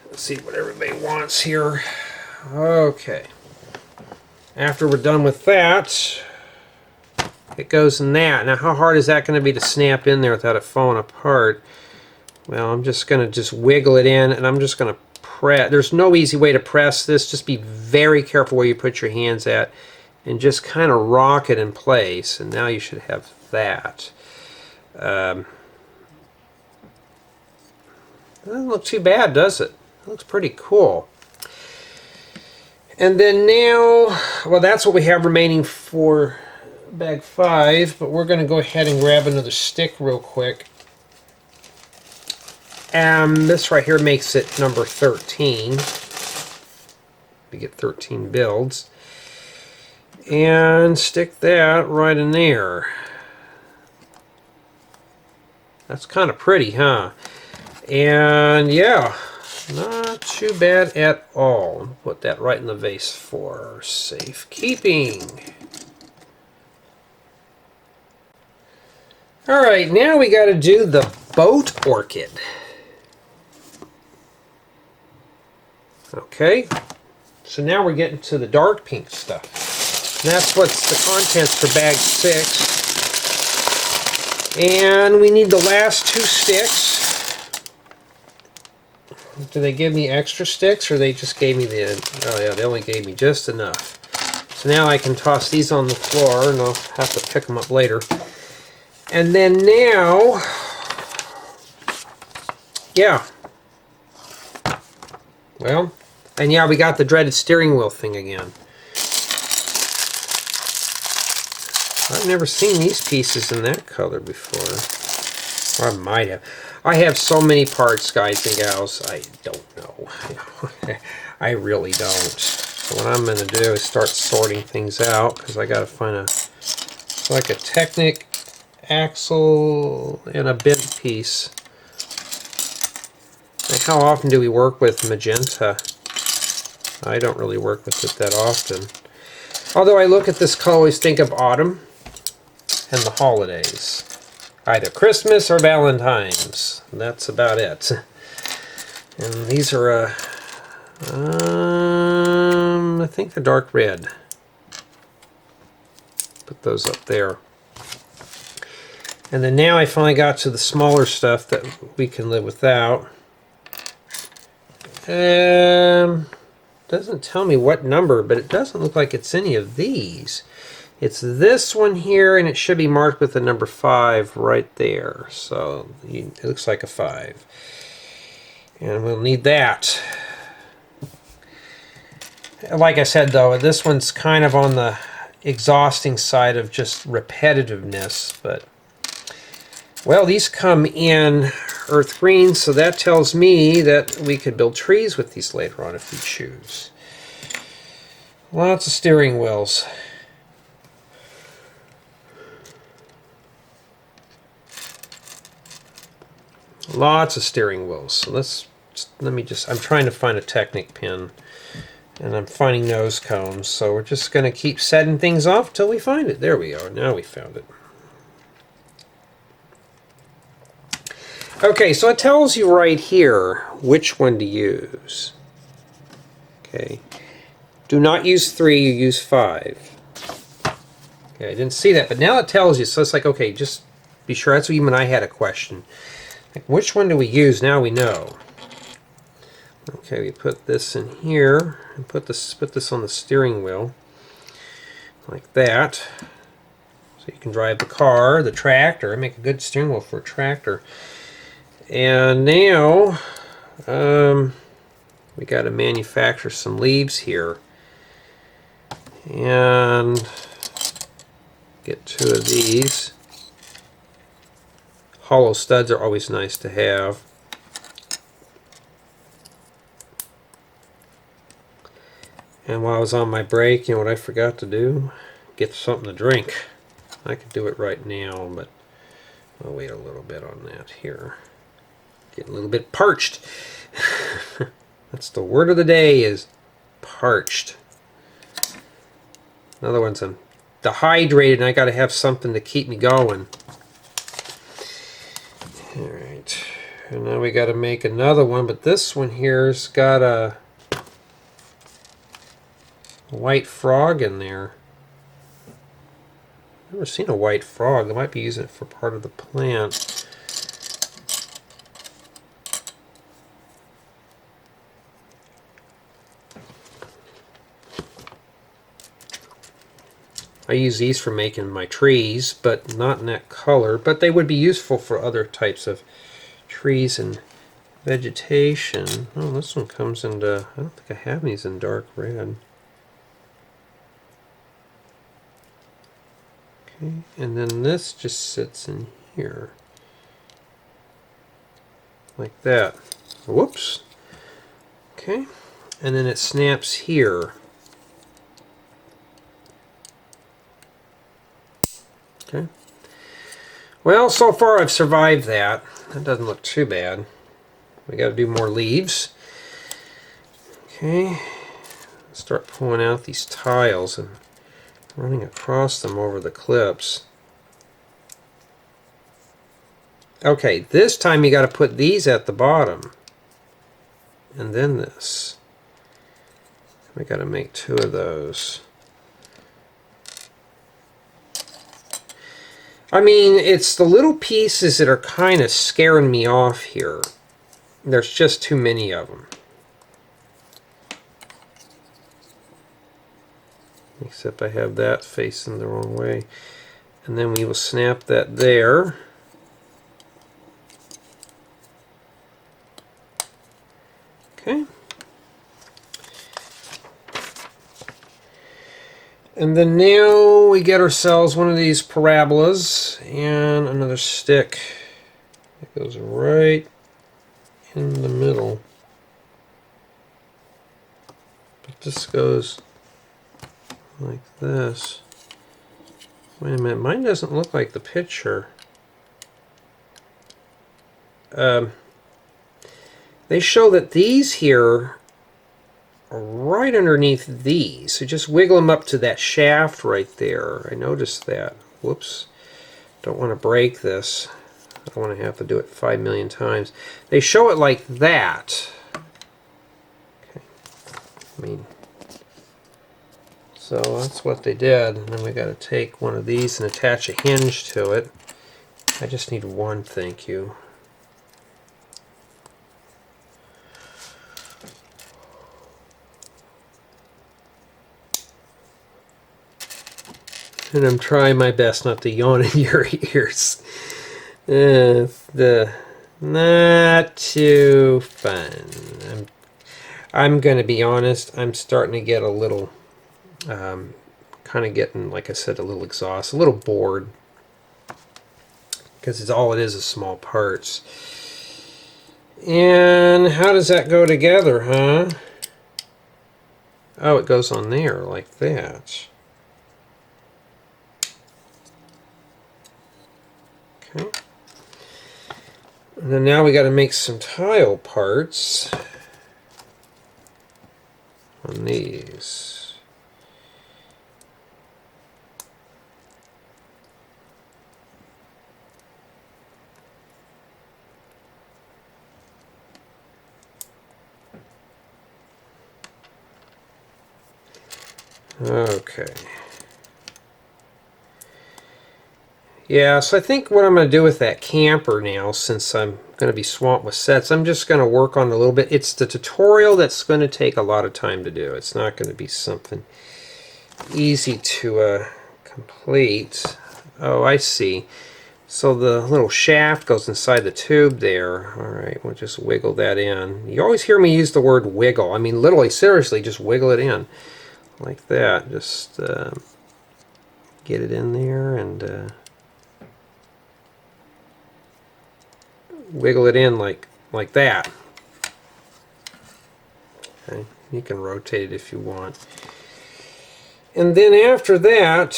Let's see what everybody wants here. Okay. After we're done with that, it goes in that. Now, how hard is that going to be to snap in there without it falling apart? Well, I'm just going to wiggle it in, and I'm just going to press. There's no easy way to press this. Just be very careful where you put your hands at, and just kind of rock it in place. And now you should have that. It doesn't look too bad, does it? It looks pretty cool. And then now, well, that's what we have remaining for bag 5, but we're going to go ahead and grab another stick real quick. This right here makes it number 13. We get 13 builds. And stick that right in there. That's kind of pretty, huh? And yeah, not too bad at all. Put that right in the vase for safekeeping. Alright, now we got to do the Boat Orchid. Okay, so now we're getting to the dark pink stuff. And that's what's the contents for bag 6. And we need the last 2 sticks. Do they give me extra sticks, or they just gave me the... Oh yeah, they only gave me just enough. So now I can toss these on the floor, and I'll have to pick them up later. And then now... Yeah. Well, and yeah, we got the dreaded steering wheel thing again. I've never seen these pieces in that color before. Or I might have. I have so many parts, guys and gals, I don't know. I really don't. So what I'm going to do is start sorting things out, because I got to find a Technic axle and a bent piece. Like, how often do we work with magenta? I don't really work with it that often. Although I look at this color, I always think of autumn and the holidays. Either Christmas or Valentine's. That's about it. And these are, I think they're dark red. Put those up there. And then now I finally got to the smaller stuff that we can live without. Doesn't tell me what number, but it doesn't look like it's any of these. It's this one here, and it should be marked with the number 5 right there. So it looks like a 5. And we'll need that. Like I said, though, this one's kind of on the exhausting side of just repetitiveness, but well, these come in earth green, so that tells me that we could build trees with these later on if we choose. Lots of steering wheels. Lots of steering wheels. So I'm trying to find a Technic pin, and I'm finding nose cones, so we're just going to keep setting things off till we find it. There we are. Now we found it. Okay, so it tells you right here which one to use. Okay. Do not use 3, you use 5. Okay, I didn't see that, but now it tells you, so it's like, okay, just be sure. That's even I had a question. Like, which one do we use? Now we know. Okay, we put this in here and put this on the steering wheel like that. So you can drive the car, the tractor, and make a good steering wheel for a tractor. And now we got to manufacture some leaves here and get 2 of these. Hollow studs are always nice to have. And while I was on my break, you know what I forgot to do? Get something to drink. I could do it right now, but I'll wait a little bit on that here. Getting a little bit parched. That's the word of the day, is parched. In other words, I'm dehydrated and I got to have something to keep me going. Alright, and now we got to make another one, but this one here's got a white frog in there. I've never seen a white frog. I might be using it for part of the plant. I use these for making my trees, but not in that color. But they would be useful for other types of trees and vegetation. Oh, this one comes into, I don't think I have these in dark red. Okay, and then this just sits in here. Like that. Whoops. Okay, and then it snaps here. Okay. Well, so far I've survived that. That doesn't look too bad. We got to do more leaves. Okay. Start pulling out these tiles and running across them over the clips. Okay, this time you got to put these at the bottom. And then this. We got to make 2 of those. I mean, it's the little pieces that are kind of scaring me off here. There's just too many of them. Except I have that facing the wrong way. And then we will snap that there. Okay. And then now we get ourselves one of these parabolas and another stick that goes right in the middle. But this goes like this. Wait a minute, mine doesn't look like the picture. they show that these here are right underneath these. So just wiggle them up to that shaft right there. I noticed that. Whoops. Don't want to break this. I don't want to have to do it 5 million times. They show it like that. Okay. I mean, so that's what they did. And then we got to take one of these and attach a hinge to it. I just need one, thank you. And I'm trying my best not to yawn in your ears. Not too fun. I'm going to be honest, I'm starting to get a little, kind of getting, like I said, a little exhausted, a little bored. Because all it is small parts. And how does that go together, huh? Oh, it goes on there like that. Okay. And then now we got to make some tile parts on these. Okay. Yeah, so I think what I'm going to do with that camper now, since I'm going to be swamped with sets, I'm just going to work on it a little bit. It's the tutorial that's going to take a lot of time to do. It's not going to be something easy to complete. Oh, I see. So the little shaft goes inside the tube there. Alright, we'll just wiggle that in. You always hear me use the word wiggle. I mean, literally, seriously, just wiggle it in. Like that. Just get it in there and wiggle it in like that. Okay, you can rotate it if you want. And then after that,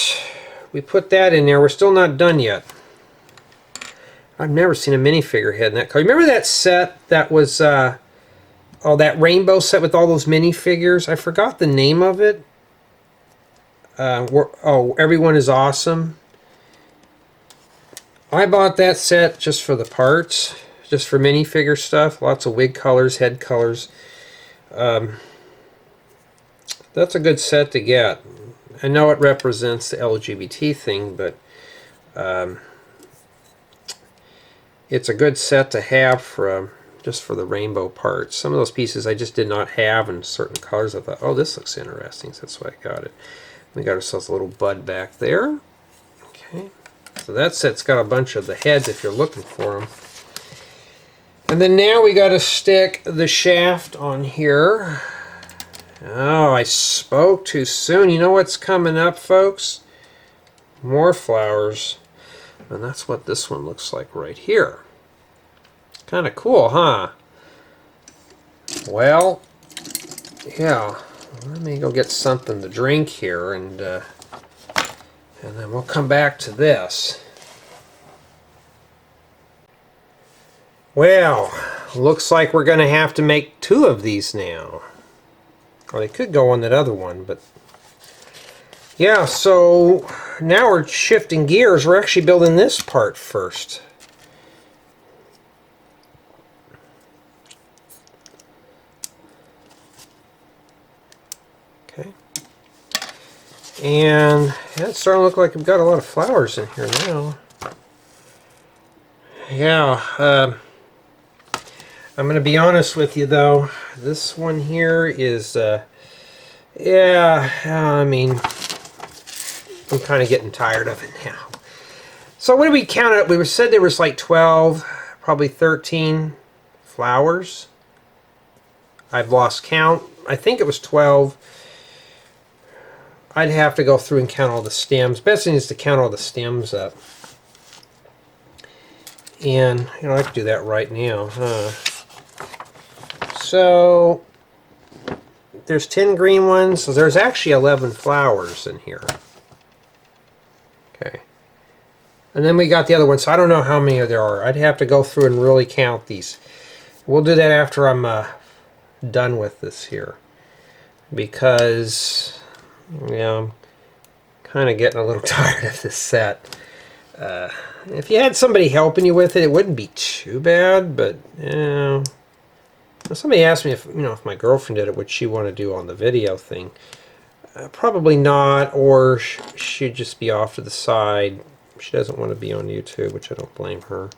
we put that in there. We're still not done yet. I've never seen a minifigure head in that color. Remember that set that was, oh, that rainbow set with all those minifigures? I forgot the name of it. Oh, Everyone is Awesome. I bought that set just for the parts, just for minifigure stuff. Lots of wig colors, head colors. That's a good set to get. I know it represents the LGBT thing, but it's a good set to have for just for the rainbow parts. Some of those pieces I just did not have in certain colors. I thought, oh, this looks interesting, so that's why I got it. We got ourselves a little bud back there. Okay, so that set's got a bunch of the heads if you're looking for them. And then now we got to stick the shaft on here. Oh, I spoke too soon. You know what's coming up, folks? More flowers. And that's what this one looks like right here. Kind of cool, huh? Well, yeah. Let me go get something to drink here, and then we'll come back to this. Well, looks like we're going to have to make 2 of these now. Or they could go on that other one, but yeah, so now we're shifting gears. We're actually building this part first. Okay. And yeah, it's starting to look like we've got a lot of flowers in here now. Yeah, I'm going to be honest with you though. This one here is, yeah, I mean, I'm kind of getting tired of it now. So what did we count it? We said there was like 12, probably 13 flowers. I've lost count. I think it was 12. I'd have to go through and count all the stems. Best thing is to count all the stems up. And, you know, I could do that right now, huh? So, there's 10 green ones. So there's actually 11 flowers in here. Okay. And then we got the other one, so I don't know how many there are. I'd have to go through and really count these. We'll do that after I'm done with this here. Because, yeah, I'm kind of getting a little tired of this set. If you had somebody helping you with it, it wouldn't be too bad, but, you know, somebody asked me if, you know, if my girlfriend did it, would she want to do on the video thing? Probably not, or she'd just be off to the side. She doesn't want to be on YouTube, which I don't blame her.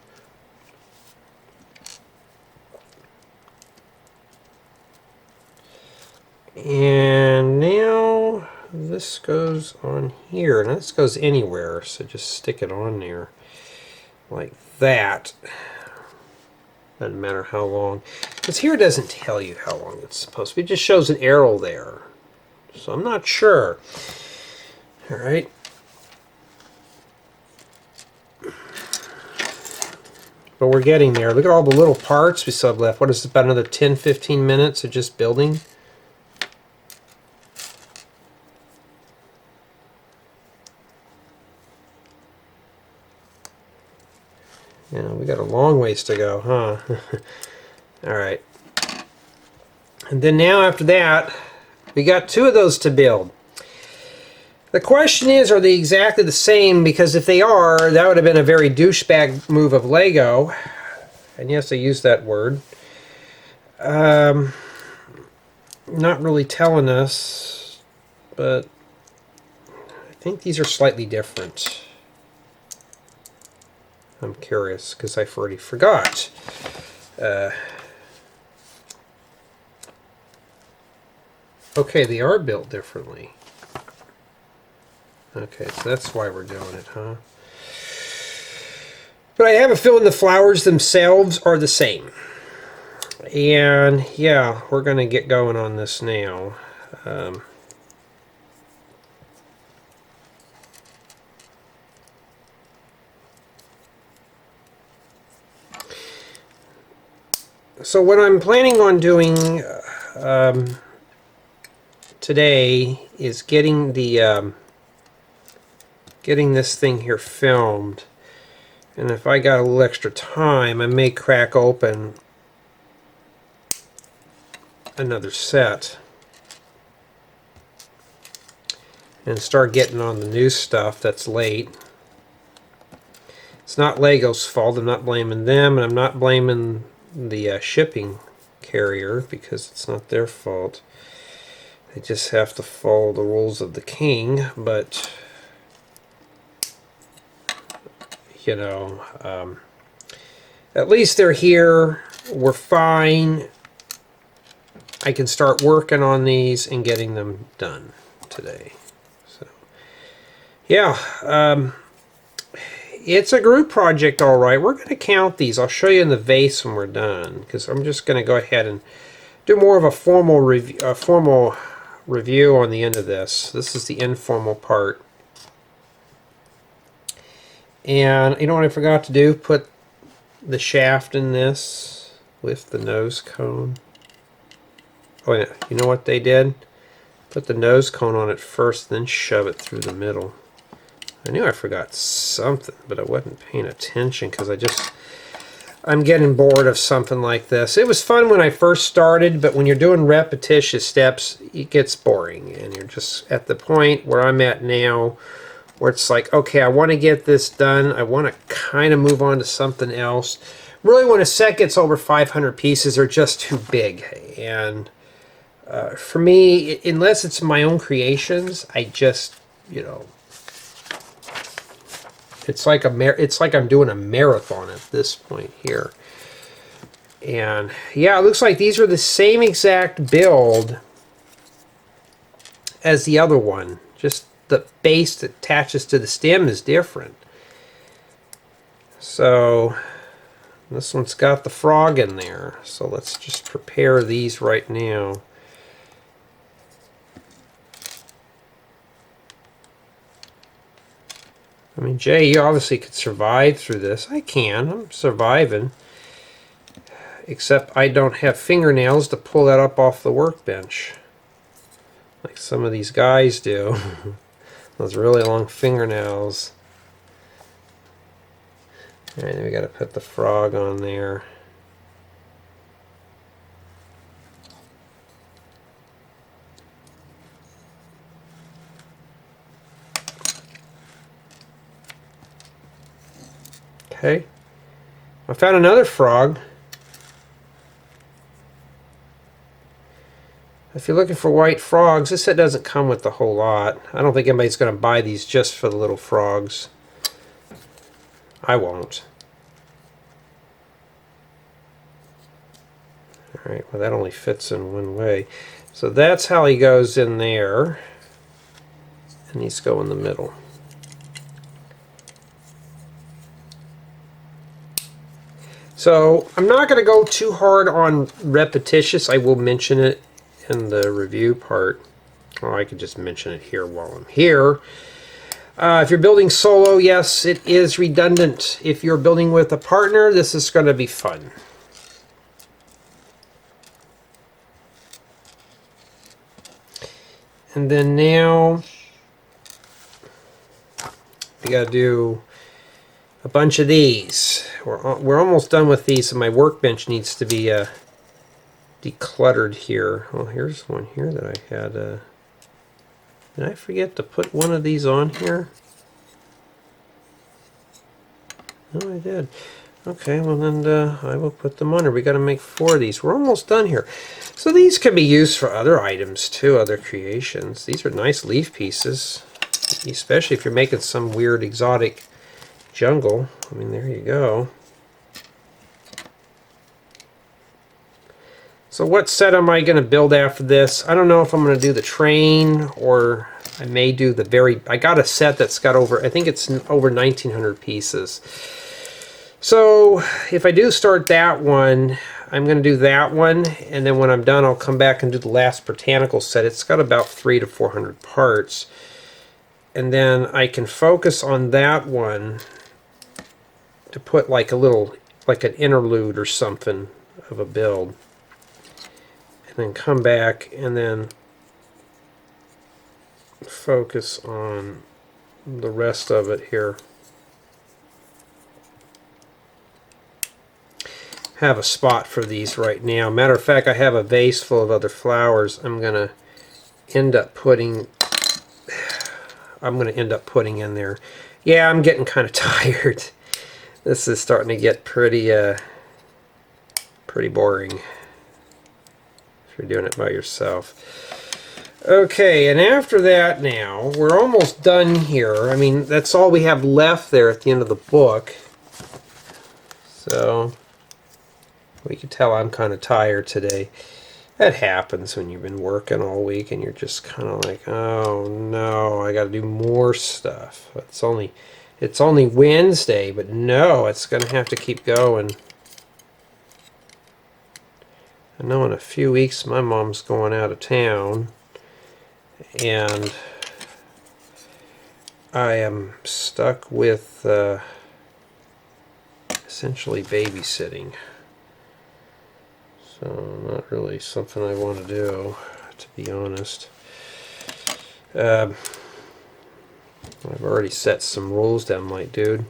And now this goes on here. Now this goes anywhere, so just stick it on there like that. Doesn't matter how long. Because here it doesn't tell you how long it's supposed to be. It just shows an arrow there. So I'm not sure. Alright. But we're getting there. Look at all the little parts we still have left. What is it, about another 10-15 minutes of just building? Yeah, we got a long ways to go, huh? Alright. And then now after that, we got 2 of those to build. The question is, are they exactly the same? Because if they are, that would have been a very douchebag move of LEGO. And yes, I use that word. Not really telling us, but I think these are slightly different. I'm curious, because I've already forgot. Okay, they are built differently. Okay, so that's why we're doing it, huh? But I have a feeling the flowers themselves are the same. And yeah, we're going to get going on this now. So what I'm planning on doing today is getting the getting this thing here filmed. And if I got a little extra time, I may crack open another set and start getting on the new stuff that's late. It's not LEGO's fault. I'm not blaming them, and I'm not blaming the shipping carrier, because it's not their fault. They just have to follow the rules of the king. But you know, at least they're here. We're fine. I can start working on these and getting them done today. So yeah, it's a group project, all right. We're going to count these. I'll show you in the vase when we're done, because I'm just going to go ahead and do more of a formal review on the end of this. This is the informal part. And you know what I forgot to do? Put the shaft in this with the nose cone. Oh yeah, you know what they did? Put the nose cone on it first, then shove it through the middle. I knew I forgot something, but I wasn't paying attention because I'm getting bored of something like this. It was fun when I first started, but when you're doing repetitious steps, it gets boring. And you're just at the point where I'm at now, where it's like, okay, I want to get this done. I want to kind of move on to something else. Really, when a set gets over 500 pieces, they're just too big. And for me, unless it's my own creations, I just, you know, it's like I'm doing a marathon at this point here. And yeah, it looks like these are the same exact build as the other one. Just the base that attaches to the stem is different. So this one's got the frog in there. So let's just prepare these right now. I mean, Jay, you obviously could survive through this. I can. I'm surviving. Except I don't have fingernails to pull that up off the workbench, like some of these guys do. Those really long fingernails. Alright, then we got to put the frog on there. Okay. I found another frog. If you're looking for white frogs, this set doesn't come with a whole lot. I don't think anybody's going to buy these just for the little frogs. I won't. Alright, well that only fits in one way. So that's how he goes in there. And these go in the middle. So I'm not going to go too hard on repetitious. I will mention it in the review part. Or I could just mention it here while I'm here. If you're building solo, yes, it is redundant. If you're building with a partner, this is going to be fun. And then now we got to do a bunch of these. We're almost done with these, so my workbench needs to be decluttered here. Well, here's one here that I had. Did I forget to put one of these on here? No, I did. Okay, well then I will put them on here. We got to make 4 of these. We're almost done here. So these can be used for other items too, other creations. These are nice leaf pieces, especially if you're making some weird exotic jungle. I mean, there you go. So what set am I going to build after this? I don't know if I'm going to do the train, or I may do the very... I got a set that's got over... I think it's over 1,900 pieces. So if I do start that one, I'm going to do that one, and then when I'm done I'll come back and do the last botanical set. It's got about 300 to 400 parts. And then I can focus on that one to put like a little, like an interlude or something of a build. And then come back and then focus on the rest of it here. Have a spot for these right now. Matter of fact, I have a vase full of other flowers. I'm going to end up putting in there. Yeah, I'm getting kind of tired. This is starting to get pretty boring if you're doing it by yourself. Okay, and after that now, we're almost done here. I mean, that's all we have left there at the end of the book. So, we can tell I'm kind of tired today. That happens when you've been working all week and you're just kind of like, oh no, I got to do more stuff. It's only Wednesday, but no, it's going to have to keep going. I know in a few weeks my mom's going out of town, and I am stuck with essentially babysitting. So not really something I want to do, to be honest. I've already set some rules down, like, dude,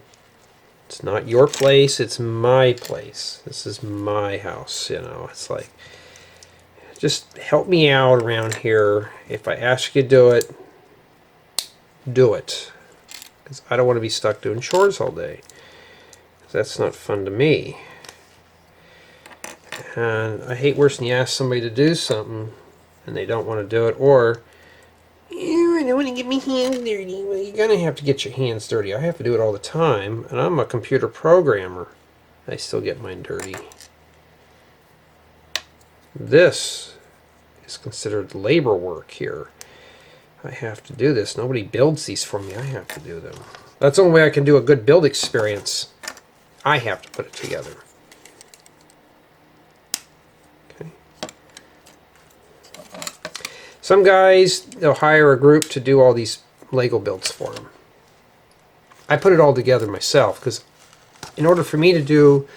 it's not your place, it's my place. This is my house, you know. It's like, just help me out around here. If I ask you to do it, do it. Because I don't want to be stuck doing chores all day. That's not fun to me. And I hate worse than you ask somebody to do something and they don't want to do it, or I don't want to get my hands dirty. Well, you're going to have to get your hands dirty. I have to do it all the time, and I'm a computer programmer. I still get mine dirty. This is considered labor work here. I have to do this. Nobody builds these for me. I have to do them. That's the only way I can do a good build experience. I have to put it together. Okay. Some guys, they'll hire a group to do all these Lego builds for them. I put it all together myself, because in order for me to do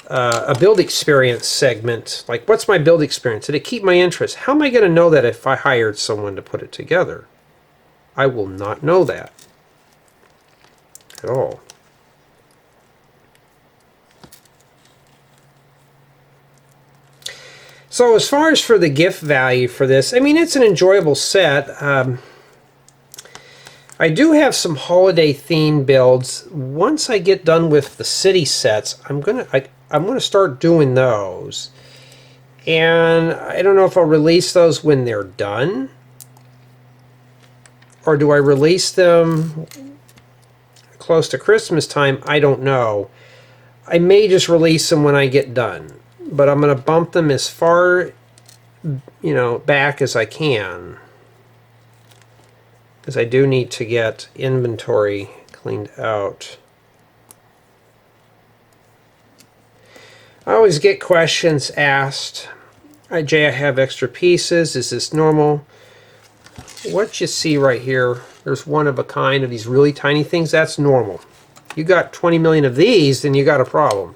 a build experience segment, like, what's my build experience? Did it keep my interest? How am I going to know that if I hired someone to put it together? I will not know that at all. So as far as for the gift value for this, I mean, it's an enjoyable set. I do have some holiday themed builds. Once I get done with the city sets, I'm gonna start doing those. And I don't know if I'll release those when they're done, or do I release them close to Christmas time? I don't know. I may just release them when I get done, but I'm going to bump them as far, back as I can, because I do need to get inventory cleaned out. I always get questions asked, "Hi Jay, I have extra pieces. Is this normal?" What you see right here, there's one of a kind of these really tiny things. That's normal. You got 20 million of these, then you got a problem.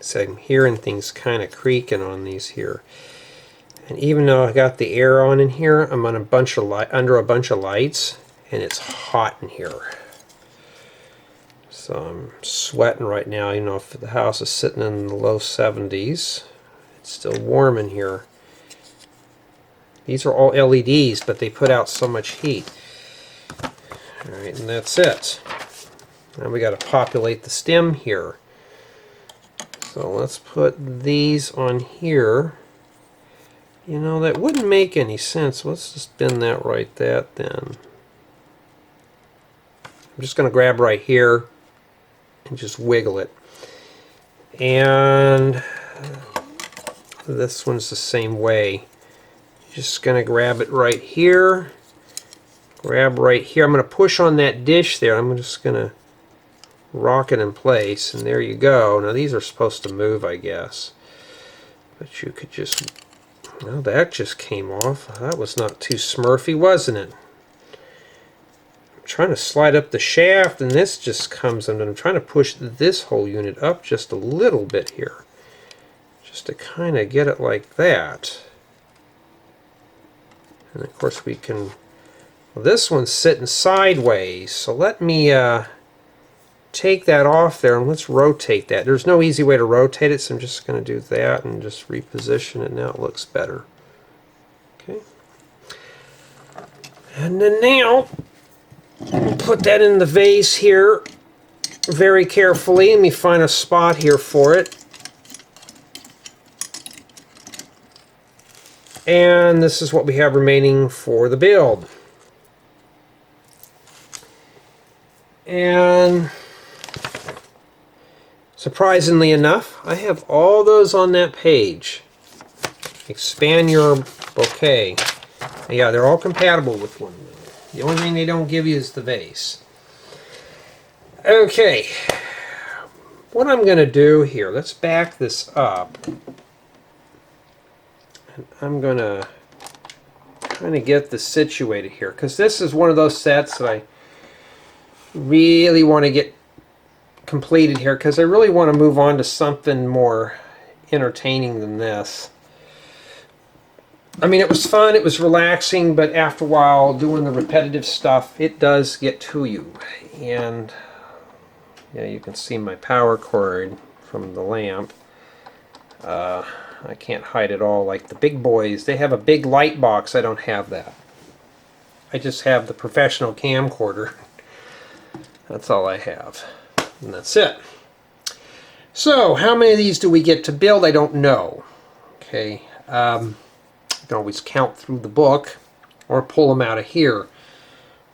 So I'm hearing things kind of creaking on these here. And even though I got the air on in here, I'm on under a bunch of lights, and it's hot in here. So I'm sweating right now, if the house is sitting in the low 70s. It's still warm in here. These are all LEDs, but they put out so much heat. Alright, and that's it. Now we got to populate the stem here. So let's put these on here. That wouldn't make any sense. Let's just bend that right then. I'm just going to grab right here and just wiggle it. And this one's the same way. Just going to grab it right here. Grab right here. I'm going to push on that dish there. I'm just going to rock it in place, and there you go. Now these are supposed to move, I guess. But you could just... Well, that just came off. That was not too smurfy, wasn't it? I'm trying to slide up the shaft, and this just comes, and I'm trying to push this whole unit up just a little bit here. Just to kind of get it like that. And of course we can... Well, this one's sitting sideways, so let me take that off there, and let's rotate that. There's no easy way to rotate it, so I'm just going to do that and just reposition it. Now it looks better. Okay. And then now, we'll put that in the vase here very carefully. Let me find a spot here for it. And this is what we have remaining for the build. And surprisingly enough, I have all those on that page. Expand your bouquet. Yeah, they're all compatible with one another. The only thing they don't give you is the vase. Okay, what I'm going to do here, let's back this up. And I'm going to kind of get this situated here, because this is one of those sets that I really want to get completed here, because I really want to move on to something more entertaining than this. I mean, it was fun, it was relaxing, but after a while doing the repetitive stuff, it does get to you. And yeah, you can see my power cord from the lamp. I can't hide it all like the big boys. They have a big light box. I don't have that. I just have the professional camcorder. That's all I have. And that's it. So, how many of these do we get to build? I don't know. Okay. You can always count through the book or pull them out of here.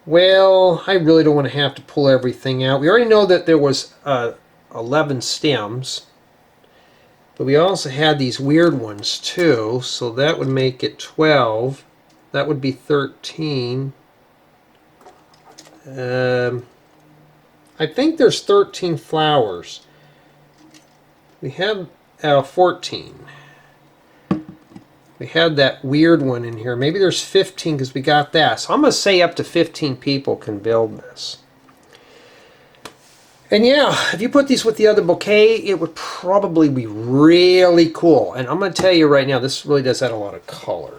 Well, I really don't want to have to pull everything out. We already know that there was 11 stems. But we also had these weird ones too, so that would make it 12. That would be 13. I think there's 13 flowers. We have 14. We had that weird one in here. Maybe there's 15 because we got that. So I'm going to say up to 15 people can build this. And yeah, if you put these with the other bouquet, it would probably be really cool. And I'm going to tell you right now, this really does add a lot of color.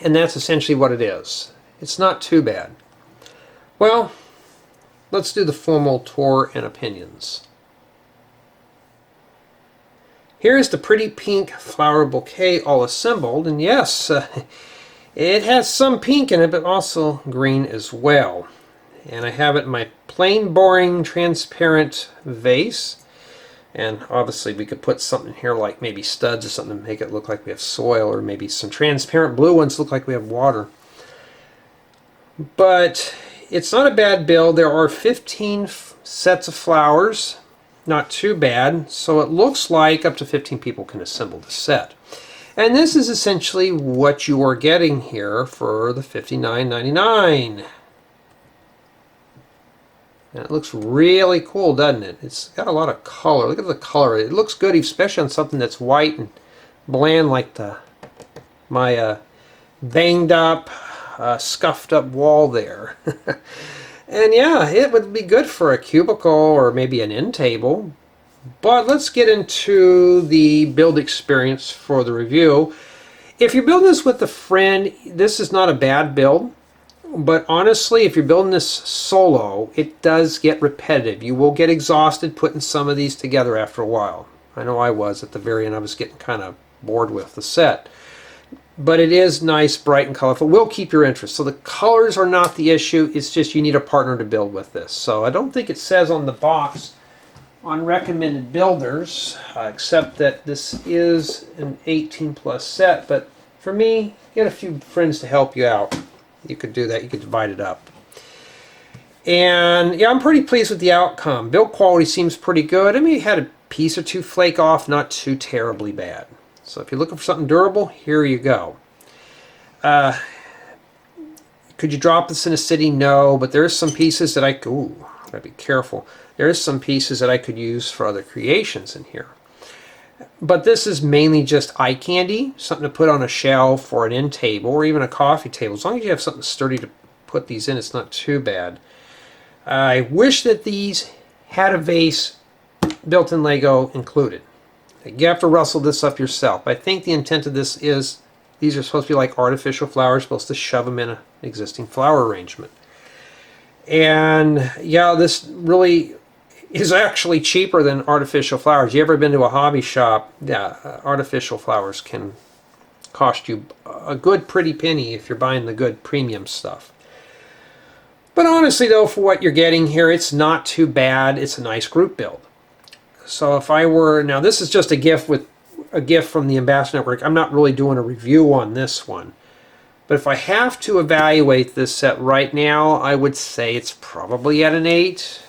And that's essentially what it is. It's not too bad. Well, let's do the formal tour and opinions. Here's the Pretty Pink Flower Bouquet all assembled, and yes, it has some pink in it, but also green as well. And I have it in my plain, boring, transparent vase. And obviously we could put something here like maybe studs or something to make it look like we have soil, or maybe some transparent blue ones look like we have water. But it's not a bad build. There are 15 sets of flowers. Not too bad. So it looks like up to 15 people can assemble the set. And this is essentially what you are getting here for the $59.99. And it looks really cool, doesn't it? It's got a lot of color. Look at the color. It looks good, especially on something that's white and bland like my banged up, scuffed up wall there. And yeah, it would be good for a cubicle or maybe an end table. But let's get into the build experience for the review. If you're building this with a friend, this is not a bad build. But honestly, if you're building this solo, it does get repetitive. You will get exhausted putting some of these together after a while. I know I was at the very end. I was getting kind of bored with the set. But it is nice, bright, and colorful. Will keep your interest. So the colors are not the issue. It's just you need a partner to build with this. So I don't think it says on the box on recommended builders, except that this is an 18+ set. But for me, get a few friends to help you out. You could do that. You could divide it up. And yeah, I'm pretty pleased with the outcome. Build quality seems pretty good. I mean, it had a piece or two flake off, not too terribly bad. So if you're looking for something durable, here you go. Could you drop this in a city? No, but there's some pieces that gotta be careful. There's some pieces that I could use for other creations in here. But this is mainly just eye candy, something to put on a shelf or an end table or even a coffee table. As long as you have something sturdy to put these in, it's not too bad. I wish that these had a vase built-in Lego included. You have to rustle this up yourself. I think the intent of this is these are supposed to be like artificial flowers, supposed to shove them in an existing flower arrangement. And yeah, this really is actually cheaper than artificial flowers. You ever been to a hobby shop? Yeah, artificial flowers can cost you a good pretty penny if you're buying the good premium stuff. But honestly though, for what you're getting here, it's not too bad. It's a nice group build. So if I were, now this is just a gift from the Ambassador Network. I'm not really doing a review on this one. But if I have to evaluate this set right now, I would say it's probably at an 8.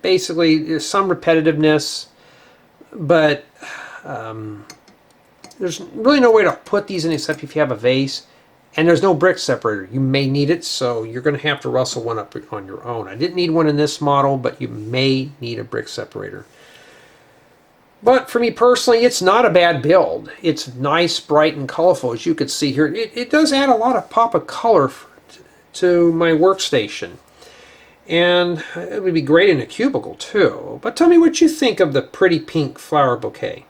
Basically, there's some repetitiveness, but there's really no way to put these in except if you have a vase. And there's no brick separator. You may need it, so you're going to have to rustle one up on your own. I didn't need one in this model, but you may need a brick separator. But for me personally, it's not a bad build. It's nice, bright, and colorful, as you can see here. It does add a lot of pop of color to my workstation. And it would be great in a cubicle, too. But tell me what you think of the Pretty Pink Flower Bouquet.